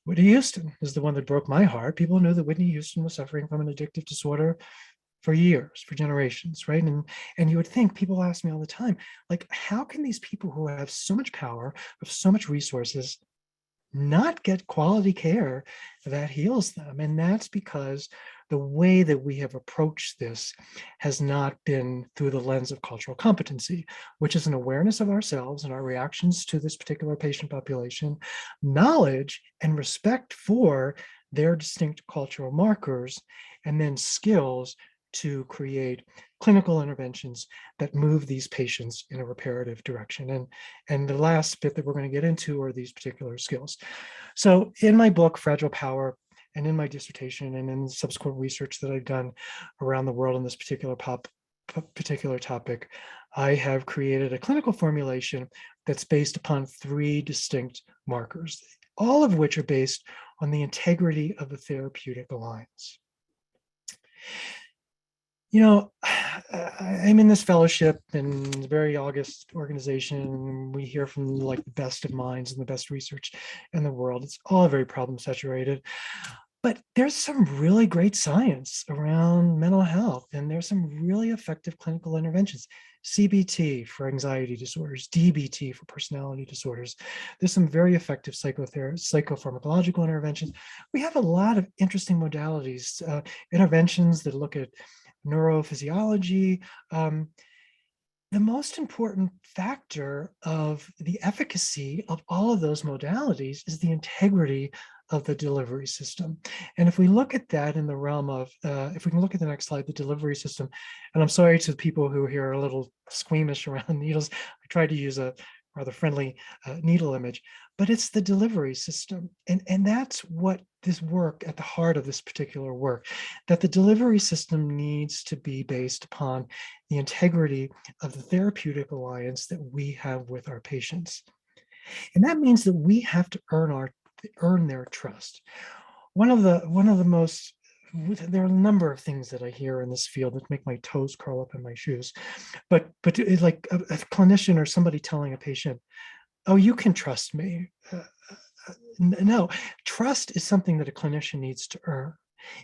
Whitney Houston is the one that broke my heart. People knew that Whitney Houston was suffering from an addictive disorder for years, for generations, right? And you would think, people ask me all the time, like, how can these people who have so much power, have so much resources, not get quality care that heals them? And that's because the way that we have approached this has not been through the lens of cultural competency, which is an awareness of ourselves and our reactions to this particular patient population, knowledge and respect for their distinct cultural markers, and then skills to create clinical interventions that move these patients in a reparative direction. And the last bit that we're going to get into are these particular skills. So in my book, Fragile Power, and in my dissertation and in subsequent research that I've done around the world on this particular topic, I have created a clinical formulation that's based upon 3 distinct markers, all of which are based on the integrity of the therapeutic alliance. I'm in this fellowship and a very august organization. We hear from like the best of minds and the best research in the world. It's all very problem saturated, but there's some really great science around mental health, and there's some really effective clinical interventions. CBT for anxiety disorders, DBT for personality disorders. There's some very effective psychopharmacological interventions. We have a lot of interesting modalities, interventions that look at neurophysiology. The most important factor of the efficacy of all of those modalities is the integrity of the delivery system. And if we look at that in the realm of, if we can look at the next slide, the delivery system, and I'm sorry to people who here are a little squeamish around needles, I tried to use a rather friendly needle image, but it's the delivery system. And that's what this work, at the heart of this particular work, that the delivery system needs to be based upon the integrity of the therapeutic alliance that we have with our patients. And that means that we have to earn their trust. One of the most there are a number of things that I hear in this field that make my toes curl up in my shoes. But it's like a clinician or somebody telling a patient, "Oh, you can trust me." No, trust is something that a clinician needs to earn.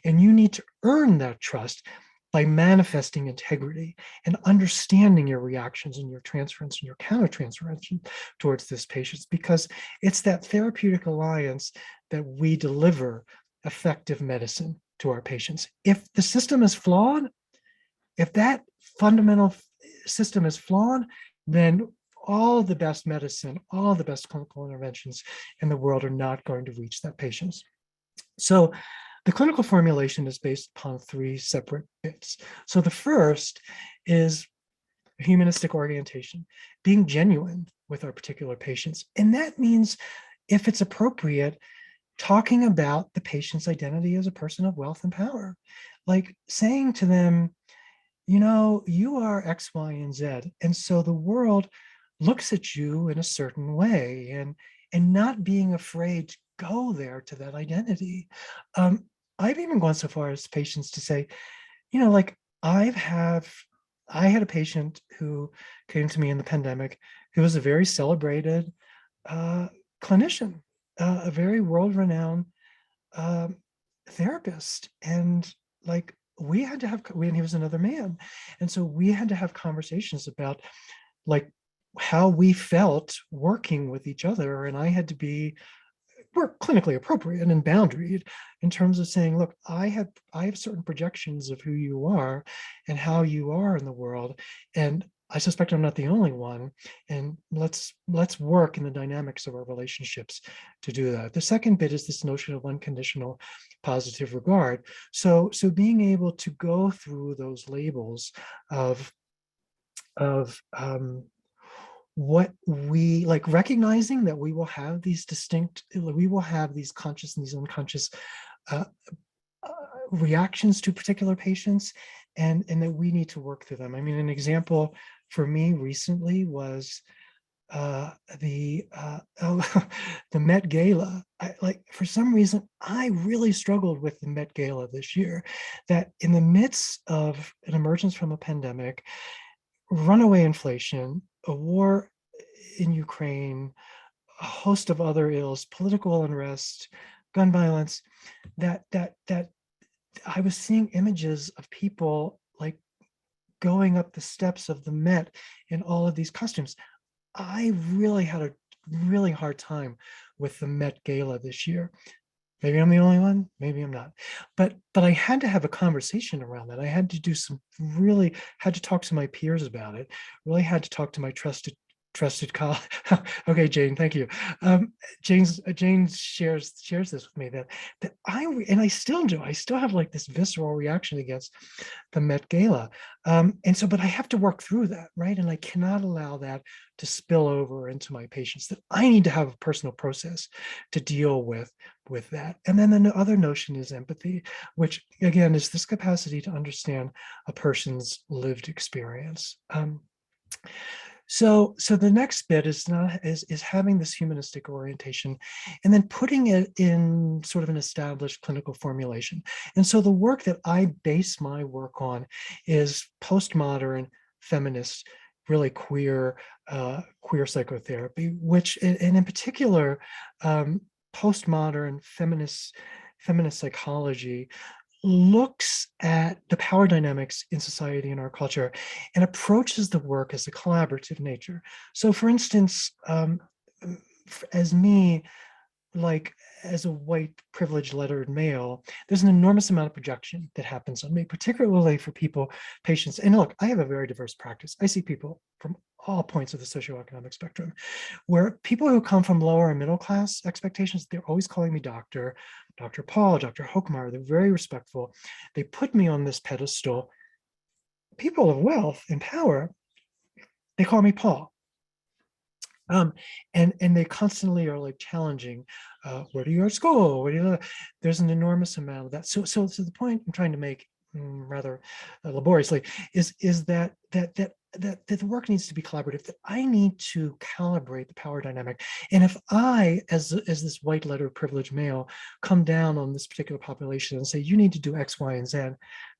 And you need to earn that trust by manifesting integrity and understanding your reactions and your transference and your countertransference towards this patient, because it's that therapeutic alliance that we deliver effective medicine to our patients. If the system is flawed, if that fundamental system is flawed, then all the best medicine, all the best clinical interventions in the world are not going to reach that patient. So the clinical formulation is based upon 3 separate bits. So the first is humanistic orientation, being genuine with our particular patients. And that means, if it's appropriate, talking about the patient's identity as a person of wealth and power, like saying to them, you know, you are X, Y, and Z. And so the world looks at you in a certain way, and not being afraid to go there to that identity. I've even gone so far as patients to say, you know, like I had a patient who came to me in the pandemic who was a very celebrated clinician, a very world-renowned therapist. And like we had to have, when he was another man. And so we had to have conversations about like how we felt working with each other. And I had to be work clinically appropriate and boundaried in terms of saying, look, I have certain projections of who you are and how you are in the world. And I suspect I'm not the only one. And let's work in the dynamics of our relationships to do that. The second bit is this notion of unconditional positive regard. So being able to go through those labels of what we like, recognizing that we will have these conscious and these unconscious reactions to particular patients, and that we need to work through them. I mean, an example for me recently was the Met Gala. For some reason, I really struggled with the Met Gala this year, that in the midst of an emergence from a pandemic, runaway inflation, a war in Ukraine, a host of other ills, political unrest, gun violence, that I was seeing images of people like going up the steps of the Met in all of these costumes. I really had a really hard time with the Met Gala this year. Maybe I'm the only one, maybe I'm not. But I had to have a conversation around that. I had to do had to talk to my peers about it, really had to talk to my trusted colleague. Okay, Jane, thank you. Jane shares this with me, that I still do. I still have like this visceral reaction against the Met Gala. And so, but I have to work through that, right? And I cannot allow that to spill over into my patients, that I need to have a personal process to deal with that. And then the other notion is empathy, which again is this capacity to understand a person's lived experience. So the next bit is having this humanistic orientation, and then putting it in sort of an established clinical formulation. And so the work that I base my work on is postmodern, feminist, really queer psychotherapy, which, and in particular, postmodern feminist psychology looks at the power dynamics in society and our culture and approaches the work as a collaborative nature. So for instance, as me, like as a white privileged lettered male, there's an enormous amount of projection that happens on me, particularly for patients. And look, I have a very diverse practice. I see people from all points of the socioeconomic spectrum, where people who come from lower and middle class expectations, they're always calling me Dr. Paul, Dr. Hockemeyer. They're very respectful. They put me on this pedestal. People of wealth and power, they call me Paul. And they constantly are like challenging, where do you go to school? There's an enormous amount of that. So the point I'm trying to make rather laboriously is that that the work needs to be collaborative, that I need to calibrate the power dynamic. And if I, as this white letter privileged male, come down on this particular population and say, you need to do X, Y, and Z,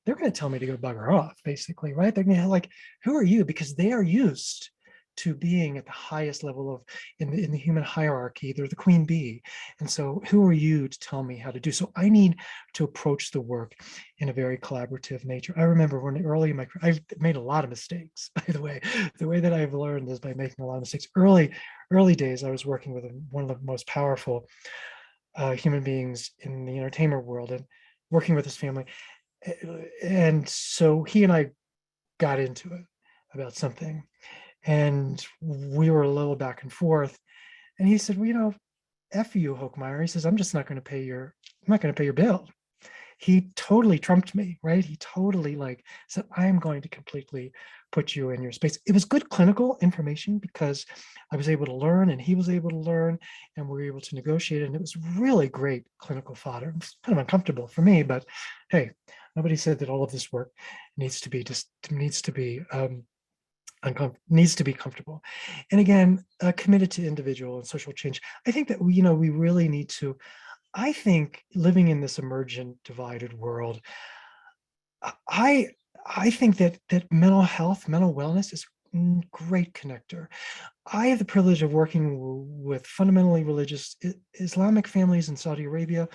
they're going to tell me to go bugger off, basically, right? They're going to like, who are you? Because they are used to being at the highest level of in the human hierarchy. They're the queen bee. And so who are you to tell me how to do? So I need to approach the work in a very collaborative nature. I remember when early in my career, I've made a lot of mistakes, by the way. The way that I've learned is by making a lot of mistakes. Early days, I was working with one of the most powerful human beings in the entertainment world and working with his family. And so he and I got into it about something. And we were a little back and forth. And he said, well, F you, Hockemeyer. He says, I'm not going to pay your bill. He totally trumped me, right? He totally said, I'm going to completely put you in your space. It was good clinical information because I was able to learn and he was able to learn and we were able to negotiate. And it was really great clinical fodder. It was kind of uncomfortable for me, but hey, nobody said that all of this work needs to be comfortable. And again, committed to individual and social change. I think that we really need to, I think living in this emergent divided world, I think that mental health, mental wellness is a great connector. I have the privilege of working with fundamentally religious Islamic families in Saudi Arabia,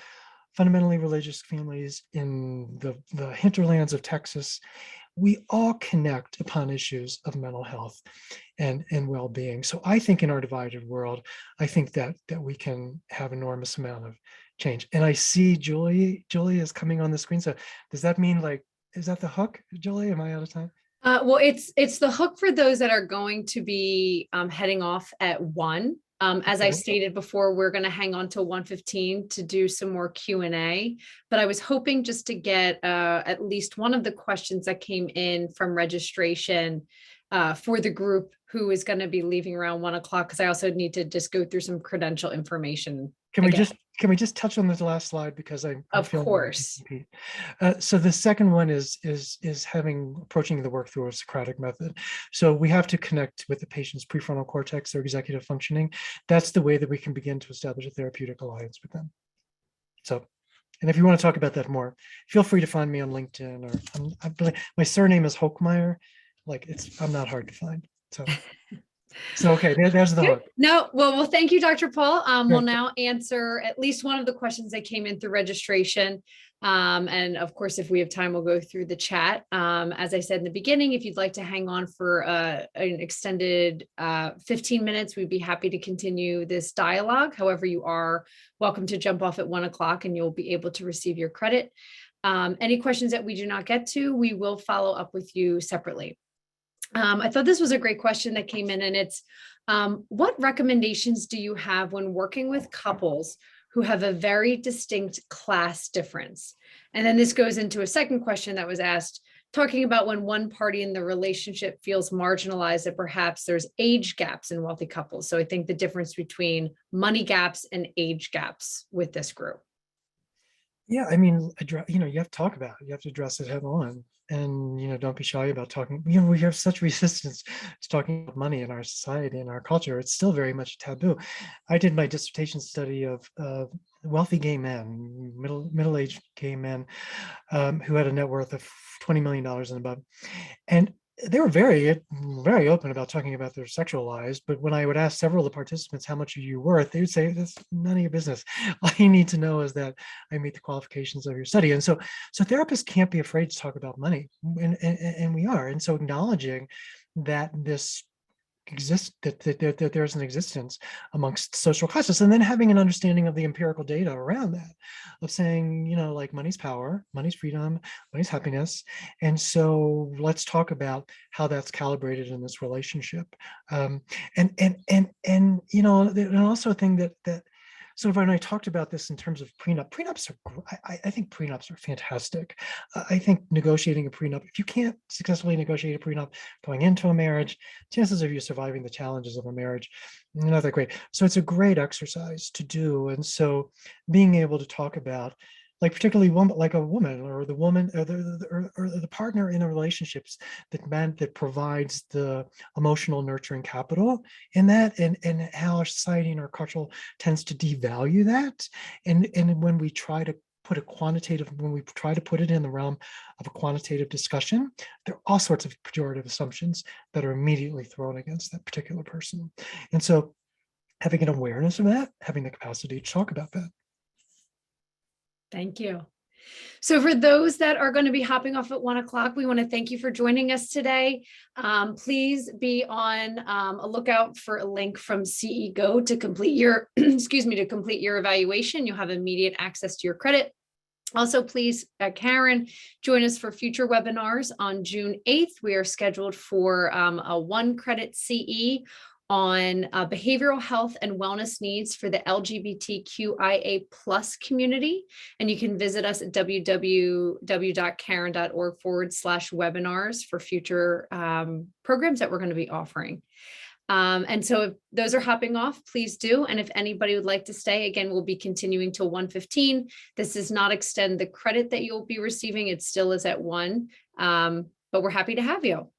fundamentally religious families in the hinterlands of Texas. We all connect upon issues of mental health and well-being. So I think in our divided world, I think that we can have enormous amount of change. And I see Julie is coming on the screen. So does that mean is that the hook, Julie? Am I out of time? Well, it's the hook for those that are going to be heading off at 1. As I stated before, we're going to hang on till 1:15 to do some more Q&A, but I was hoping just to get at least one of the questions that came in from registration for the group who is going to be leaving around 1 o'clock, because I also need to just go through some credential information. Can we just touch on the last slide because I'm of feeling course. So the second one is approaching the work through a Socratic method. So we have to connect with the patient's prefrontal cortex, their executive functioning. That's the way that we can begin to establish a therapeutic alliance with them. So, and if you want to talk about that more, feel free to find me on LinkedIn or my surname is Hockemeyer. I'm not hard to find. So okay, there's the hook. No, well, thank you, Dr. Paul. We'll now answer at least one of the questions that came in through registration. And of course, if we have time, we'll go through the chat. As I said in the beginning, if you'd like to hang on for an extended 15 minutes, we'd be happy to continue this dialogue. However, you are welcome to jump off at 1 o'clock and you'll be able to receive your credit. Any questions that we do not get to, we will follow up with you separately. I thought this was a great question that came in, and it's what recommendations do you have when working with couples who have a very distinct class difference? And then this goes into a second question that was asked, talking about when one party in the relationship feels marginalized, that perhaps there's age gaps in wealthy couples. So I think the difference between money gaps and age gaps with this group. Yeah, I mean, you have to talk about it. You have to address it head on. And, don't be shy about talking. We have such resistance to talking about money in our society, in our culture. It's still very much taboo. I did my dissertation study of wealthy gay men, middle-aged gay men who had a net worth of $20 million and above. And they were very, very open about talking about their sexual lives. But when I would ask several of the participants, how much are you worth? They would say, that's none of your business. All you need to know is that I meet the qualifications of your study. And so therapists can't be afraid to talk about money. And we are. And so acknowledging that this exists, that there's an existence amongst social classes, and then having an understanding of the empirical data around that, of saying, money's power, money's freedom, money's happiness. And so let's talk about how that's calibrated in this relationship. And also a thing that so when I talked about this in terms of prenups are, I think prenups are fantastic. I think negotiating a prenup, if you can't successfully negotiate a prenup going into a marriage, chances of you surviving the challenges of a marriage, not that great. So it's a great exercise to do. And so being able to talk about like particularly like a woman, or the woman, or the partner in a relationships that provides the emotional nurturing capital in that, and how our society and our culture tends to devalue that. And when we try to put when we try to put it in the realm of a quantitative discussion, there are all sorts of pejorative assumptions that are immediately thrown against that particular person. And so having an awareness of that, having the capacity to talk about that. Thank you. So for those that are going to be hopping off at 1 o'clock, we want to thank you for joining us today. Please be on a lookout for a link from CEGO to complete your, to complete your evaluation. You'll have immediate access to your credit. Also, please, Caron, join us for future webinars on June 8th. We are scheduled for a 1 credit CE on behavioral health and wellness needs for the LGBTQIA+ community. And you can visit us at www.caron.org/webinars for future programs that we're going to be offering. And so if those are hopping off, please do. And if anybody would like to stay, again, we'll be continuing till 1:15. This does not extend the credit that you'll be receiving. It still is at 1, but we're happy to have you.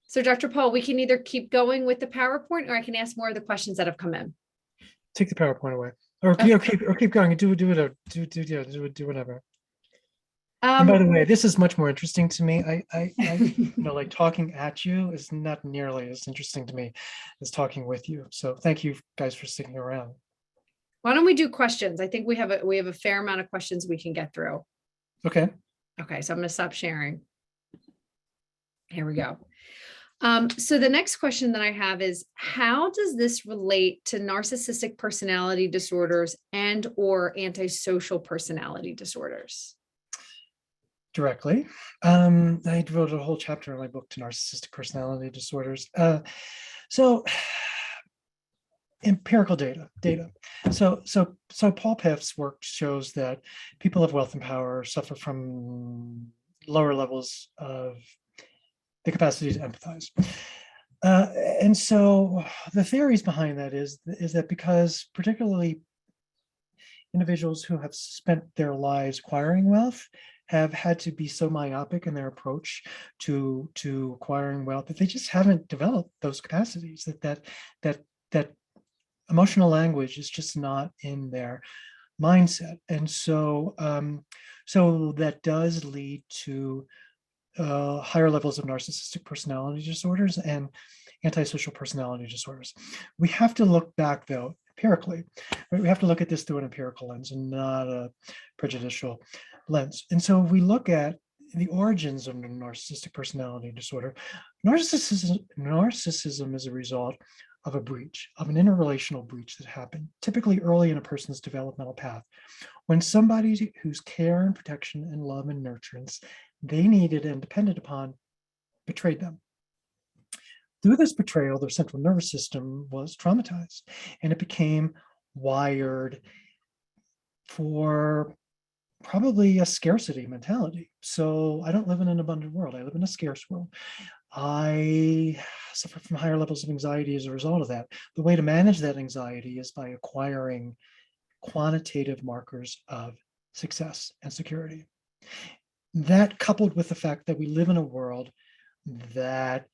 So Dr. Paul, we can either keep going with the PowerPoint, or I can ask more of the questions that have come in. Take the PowerPoint away, or keep going. Do whatever. And by the way, this is much more interesting to me. I like talking at you is not nearly as interesting to me as talking with you. So thank you guys for sticking around. Why don't we do questions? I think we have a fair amount of questions we can get through. Okay. Okay, so I'm going to stop sharing. Here we go. So the next question that I have is, how does this relate to narcissistic personality disorders and or antisocial personality disorders? Directly. I devoted a whole chapter in my book to narcissistic personality disorders. So empirical data. So Paul Piff's work shows that people of wealth and power suffer from lower levels of the capacity to empathize. And so the theories behind that is that because particularly individuals who have spent their lives acquiring wealth have had to be so myopic in their approach to acquiring wealth that they just haven't developed those capacities, that emotional language is just not in their mindset. And so so that does lead to higher levels of narcissistic personality disorders and antisocial personality disorders. We have to look back, though, empirically. We have to look at this through an empirical lens and not a prejudicial lens. And so if we look at the origins of narcissistic personality disorder, narcissism is a result of a breach, of an interrelational breach that happened typically early in a person's developmental path, when somebody whose care and protection and love and nurturance they needed and depended upon betrayed them. Through this betrayal, their central nervous system was traumatized, and it became wired for probably a scarcity mentality. So I don't live in an abundant world. I live in a scarce world. I suffer from higher levels of anxiety as a result of that. The way to manage that anxiety is by acquiring quantitative markers of success and security. That, coupled with the fact that we live in a world that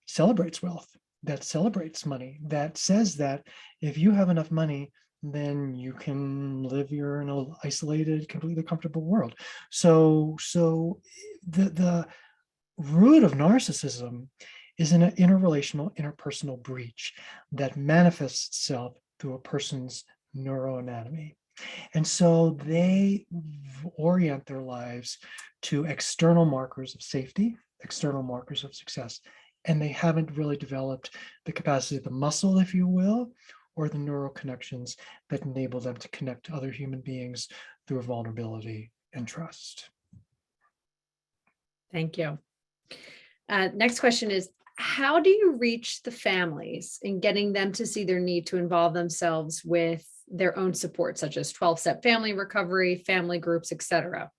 celebrates wealth, that celebrates money, that says that if you have enough money, then you can live in an isolated, completely comfortable world. So the root of narcissism is an interrelational, interpersonal breach that manifests itself through a person's neuroanatomy. And so they orient their lives to external markers of safety, external markers of success, and they haven't really developed the capacity, the muscle, if you will, or the neural connections that enable them to connect to other human beings through vulnerability and trust. Thank you. Next question is, how do you reach the families in getting them to see their need to involve themselves with their own support, such as 12-step family recovery, family groups, etc.?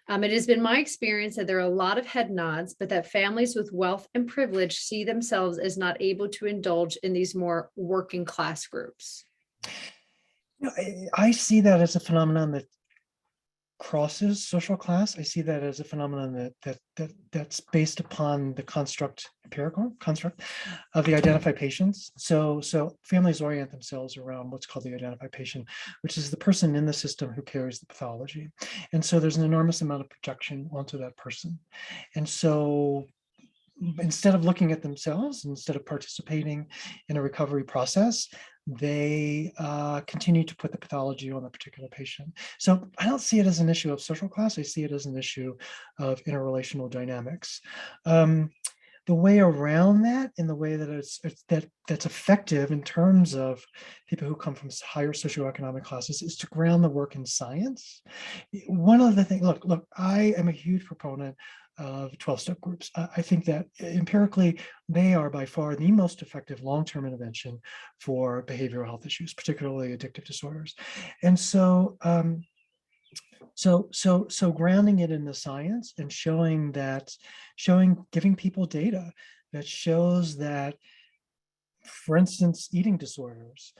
It has been my experience that there are a lot of head nods, but that families with wealth and privilege see themselves as not able to indulge in these more working class groups. I see that as a phenomenon that crosses social class. I see that as a phenomenon that's based upon the empirical construct of the identified patients. So families orient themselves around what's called the identified patient, which is the person in the system who carries the pathology. And so there's an enormous amount of projection onto that person. And so instead of looking at themselves, instead of participating in a recovery process, they continue to put the pathology on the particular patient. So I don't see it as an issue of social class. I see it as an issue of interrelational dynamics. The way around that, in the way that that's effective in terms of people who come from higher socioeconomic classes, is to ground the work in science. One of the things, look, I am a huge proponent of 12-step groups. I think that empirically, they are by far the most effective long-term intervention for behavioral health issues, particularly addictive disorders. And so, so grounding it in the science and giving people data that shows that, for instance, eating disorders,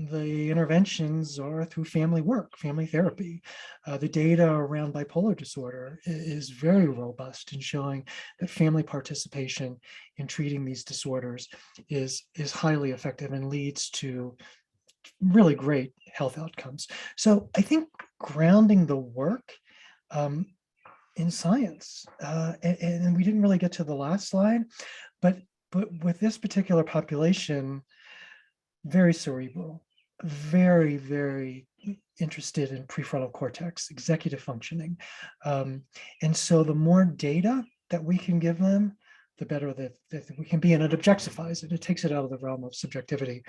the interventions are through family work, family therapy. The data around bipolar disorder is very robust in showing that family participation in treating these disorders is highly effective and leads to really great health outcomes. So I think grounding the work in science, and we didn't really get to the last slide, but with this particular population, very cerebral, very, very interested in prefrontal cortex, executive functioning. And so the more data that we can give them, the better that we can be, and it objectifies it. It takes it out of the realm of subjectivity.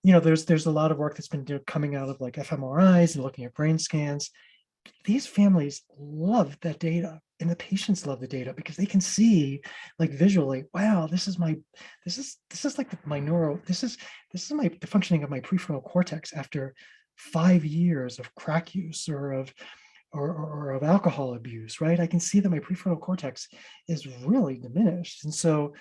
There's a lot of work that's been coming out of like fMRIs and looking at brain scans. These families love that data, and the patients love the data because they can see, like, visually, wow, this is my the functioning of my prefrontal cortex after 5 years of crack use or of alcohol abuse, right? I can see that my prefrontal cortex is really diminished. And so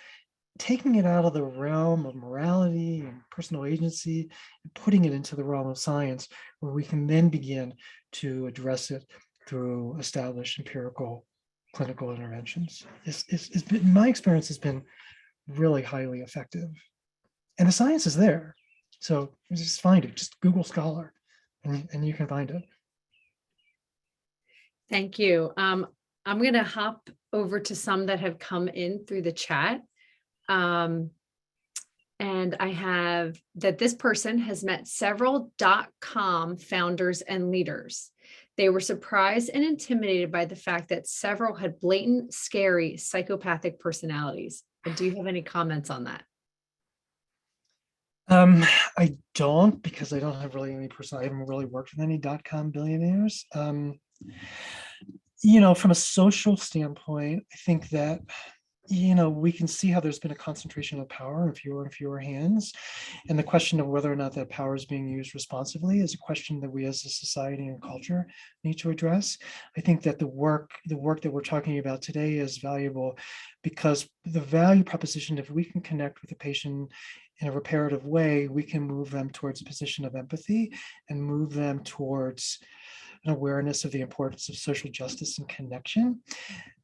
taking it out of the realm of morality and personal agency and putting it into the realm of science, where we can then begin to address it through established empirical clinical interventions, my experience has been really highly effective. And the science is there. So just find it, just Google Scholar, and you can find it. Thank you. I'm going to hop over to some that have come in through the chat. And I have that this person has met several .com founders and leaders. They were surprised and intimidated by the fact that several had blatant, scary, psychopathic personalities. Do you have any comments on that? I don't, because I don't have really any I haven't really worked with any .com billionaires. From a social standpoint, I think that we can see how there's been a concentration of power in fewer and fewer hands. And the question of whether or not that power is being used responsibly is a question that we as a society and culture need to address. I think that the work that we're talking about today is valuable because the value proposition, if we can connect with the patient in a reparative way, we can move them towards a position of empathy and move them towards an awareness of the importance of social justice and connection.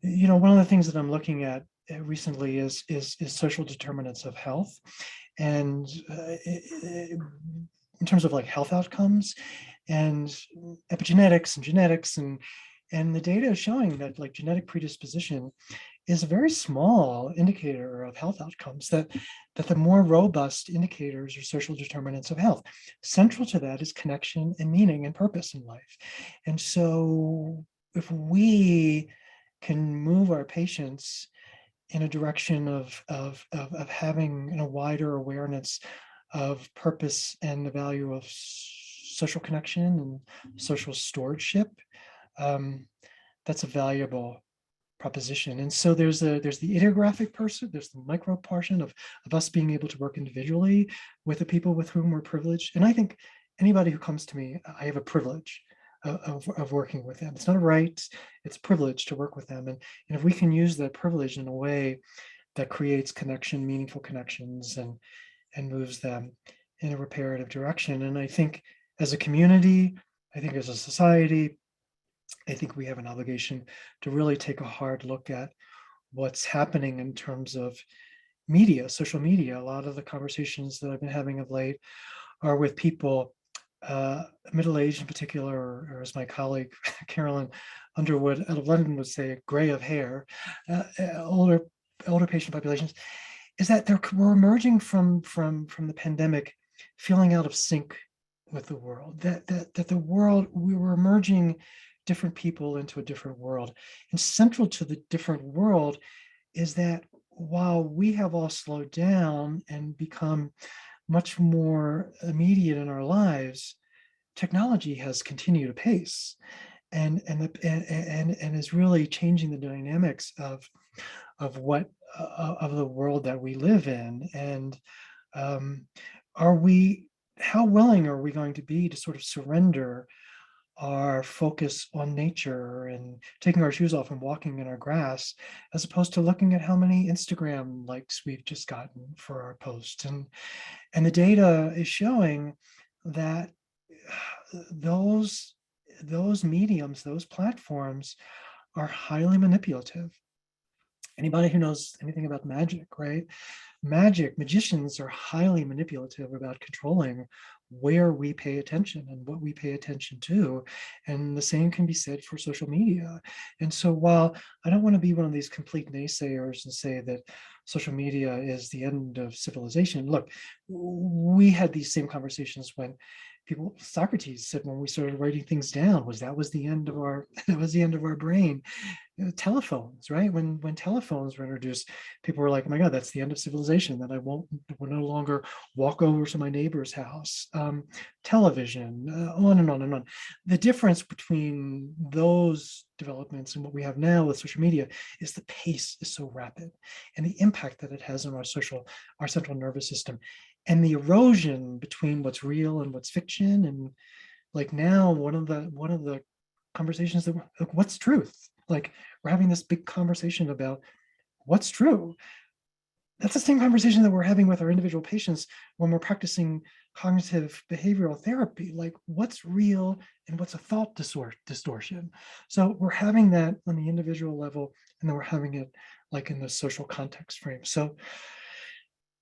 One of the things that I'm looking at recently is social determinants of health, and in terms of like health outcomes and epigenetics and genetics, and the data is showing that like genetic predisposition is a very small indicator of health outcomes, that the more robust indicators are social determinants of health. Central to that is connection and meaning and purpose in life. And so if we can move our patients in a direction of having a wider awareness of purpose and the value of social connection and social stewardship, that's a valuable proposition. And so there's the ideographic person, there's the micro portion of us being able to work individually with the people with whom we're privileged. And I think anybody who comes to me, I have a privilege of working with them. It's not a right, it's a privilege to work with them. And if we can use that privilege in a way that creates connection, meaningful connections, and moves them in a reparative direction. And I think as a community, I think as a society, I think we have an obligation to really take a hard look at what's happening in terms of media, social media. A lot of the conversations that I've been having of late are with people, middle-aged in particular, or as my colleague Carolyn Underwood out of London would say, gray of hair, older patient populations, is that we're emerging from the pandemic feeling out of sync with the world. That the world, we were emerging different people into a different world, and central to the different world is that while we have all slowed down and become much more immediate in our lives, technology has continued apace and is really changing the dynamics of what of the world that we live in. And are we, how willing are we going to be to sort of surrender our focus on nature and taking our shoes off and walking in our grass, as opposed to looking at how many Instagram likes we've just gotten for our posts? And the data is showing that those mediums, those platforms are highly manipulative. Anybody who knows anything about magic, right? Magicians are highly manipulative about controlling where we pay attention and what we pay attention to. And the same can be said for social media. And so while I don't want to be one of these complete naysayers and say that social media is the end of civilization, look, we had these same conversations when Socrates said when we started writing things down, that was the end of our brain. Telephones, right? When telephones were introduced, people were like, "Oh my God, that's the end of civilization. That I will no longer walk over to my neighbor's house." Television, on and on and on. The difference between those developments and what we have now with social media is the pace is so rapid, and the impact that it has on our central nervous system, and the erosion between what's real and what's fiction. And like now, one of the conversations that like, what's truth? Like we're having this big conversation about what's true. That's the same conversation that we're having with our individual patients when we're practicing cognitive behavioral therapy, like what's real and what's a thought distortion. So we're having that on the individual level, and then we're having it like in the social context frame. So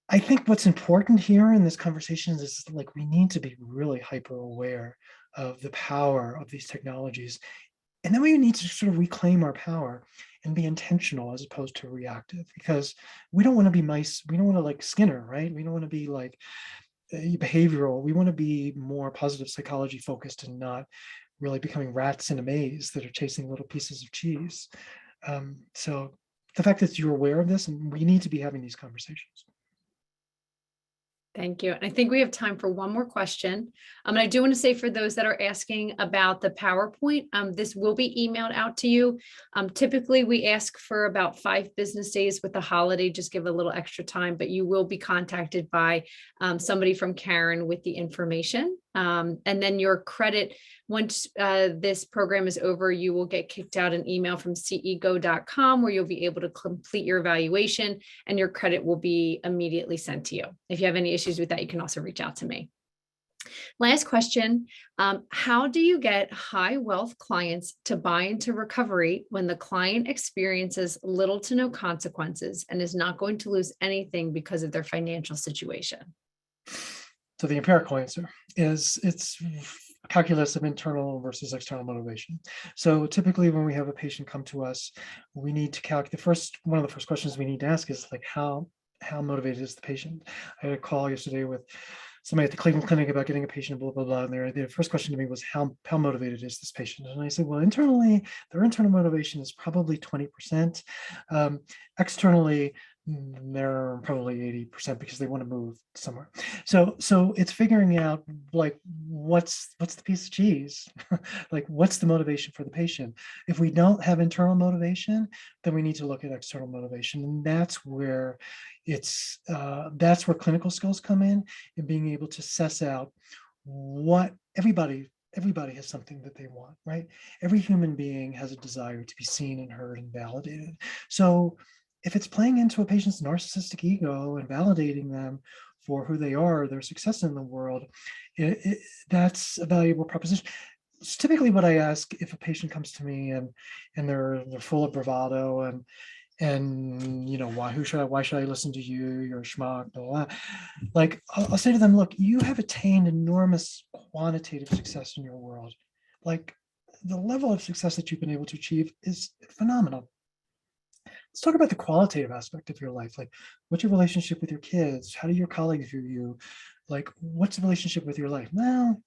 I think what's important here in this conversation is like we need to be really hyper aware of the power of these technologies. And then we need to sort of reclaim our power and be intentional as opposed to reactive, because we don't want to be mice. We don't want to like Skinner, right? We don't want to be like behavioral. We want to be more positive psychology focused and not really becoming rats in a maze that are chasing little pieces of cheese. So the fact that you're aware of this, and we need to be having these conversations. Thank you. And I think we have time for one more question. And I do want to say for those that are asking about the PowerPoint, this will be emailed out to you. Typically, we ask for about 5 business days. With the holiday, just give a little extra time, but you will be contacted by somebody from Caron with the information. And then your credit, once this program is over, you will get kicked out an email from cego.com where you'll be able to complete your evaluation, and your credit will be immediately sent to you. If you have any issues with that, you can also reach out to me. Last question. How do you get high wealth clients to buy into recovery when the client experiences little to no consequences and is not going to lose anything because of their financial situation? So the empirical answer is it's calculus of internal versus external motivation. So typically when we have a patient come to us, we need to calculate, one of the first questions we need to ask is like, how motivated is the patient? I had a call yesterday with somebody at the Cleveland Clinic about getting a patient, blah, blah, blah. And their first question to me was, how motivated is this patient? And I said, well, internally, their internal motivation is probably 20%. Externally, they're probably 80% because they want to move somewhere. So it's figuring out like what's the piece of cheese, like what's the motivation for the patient. If we don't have internal motivation, then we need to look at external motivation, and that's where clinical skills come in, and being able to suss out what everybody has something that they want, right? Every human being has a desire to be seen and heard and validated. So if it's playing into a patient's narcissistic ego and validating them for who they are, their success in the world, that's a valuable proposition. it's typically what I ask if a patient comes to me and they're full of bravado and why should I listen to you? You're a schmuck, blah, blah. Like I'll say to them, look, you have attained enormous quantitative success in your world. Like the level of success that you've been able to achieve is phenomenal. Let's talk about the qualitative aspect of your life. Like, what's your relationship with your kids? How do your colleagues view you? Like, what's the relationship with your life? Well,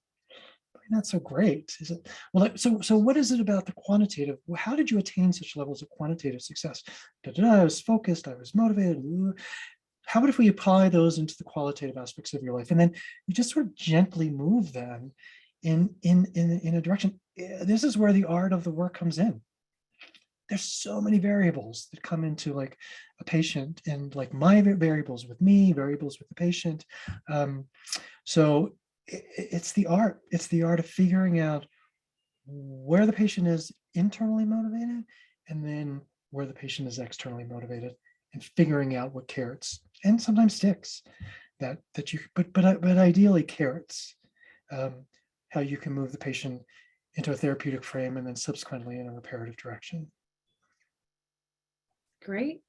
not so great, is it? Well, so what is it about the quantitative? How did you attain such levels of quantitative success? I was focused, I was motivated. How about if we apply those into the qualitative aspects of your life, and then you just sort of gently move them in a direction? This is where the art of the work comes in. There's so many variables that come into like a patient, and like my variables with me, variables with the patient. So it's the art of figuring out where the patient is internally motivated, and then where the patient is externally motivated, and figuring out what carrots and sometimes sticks that you but ideally carrots, how you can move the patient into a therapeutic frame and then subsequently in a reparative direction. Great.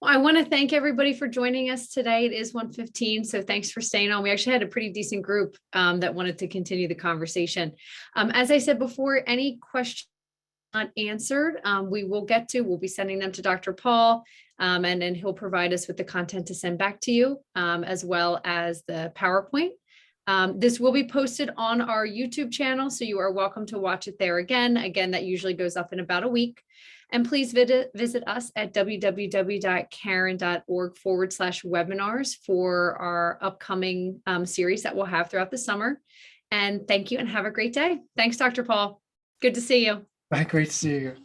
Well, I want to thank everybody for joining us today. It is 1:15, so thanks for staying on. We actually had a pretty decent group that wanted to continue the conversation. As I said before, any questions not answered, we'll be sending them to Dr. Paul, and then he'll provide us with the content to send back to you, as well as the PowerPoint. This will be posted on our YouTube channel, so you are welcome to watch it there again. Again, that usually goes up in about a week. And please visit us at www.caron.org/webinars for our upcoming series that we'll have throughout the summer. And thank you and have a great day. Thanks, Dr. Paul. Good to see you. Bye, great to see you.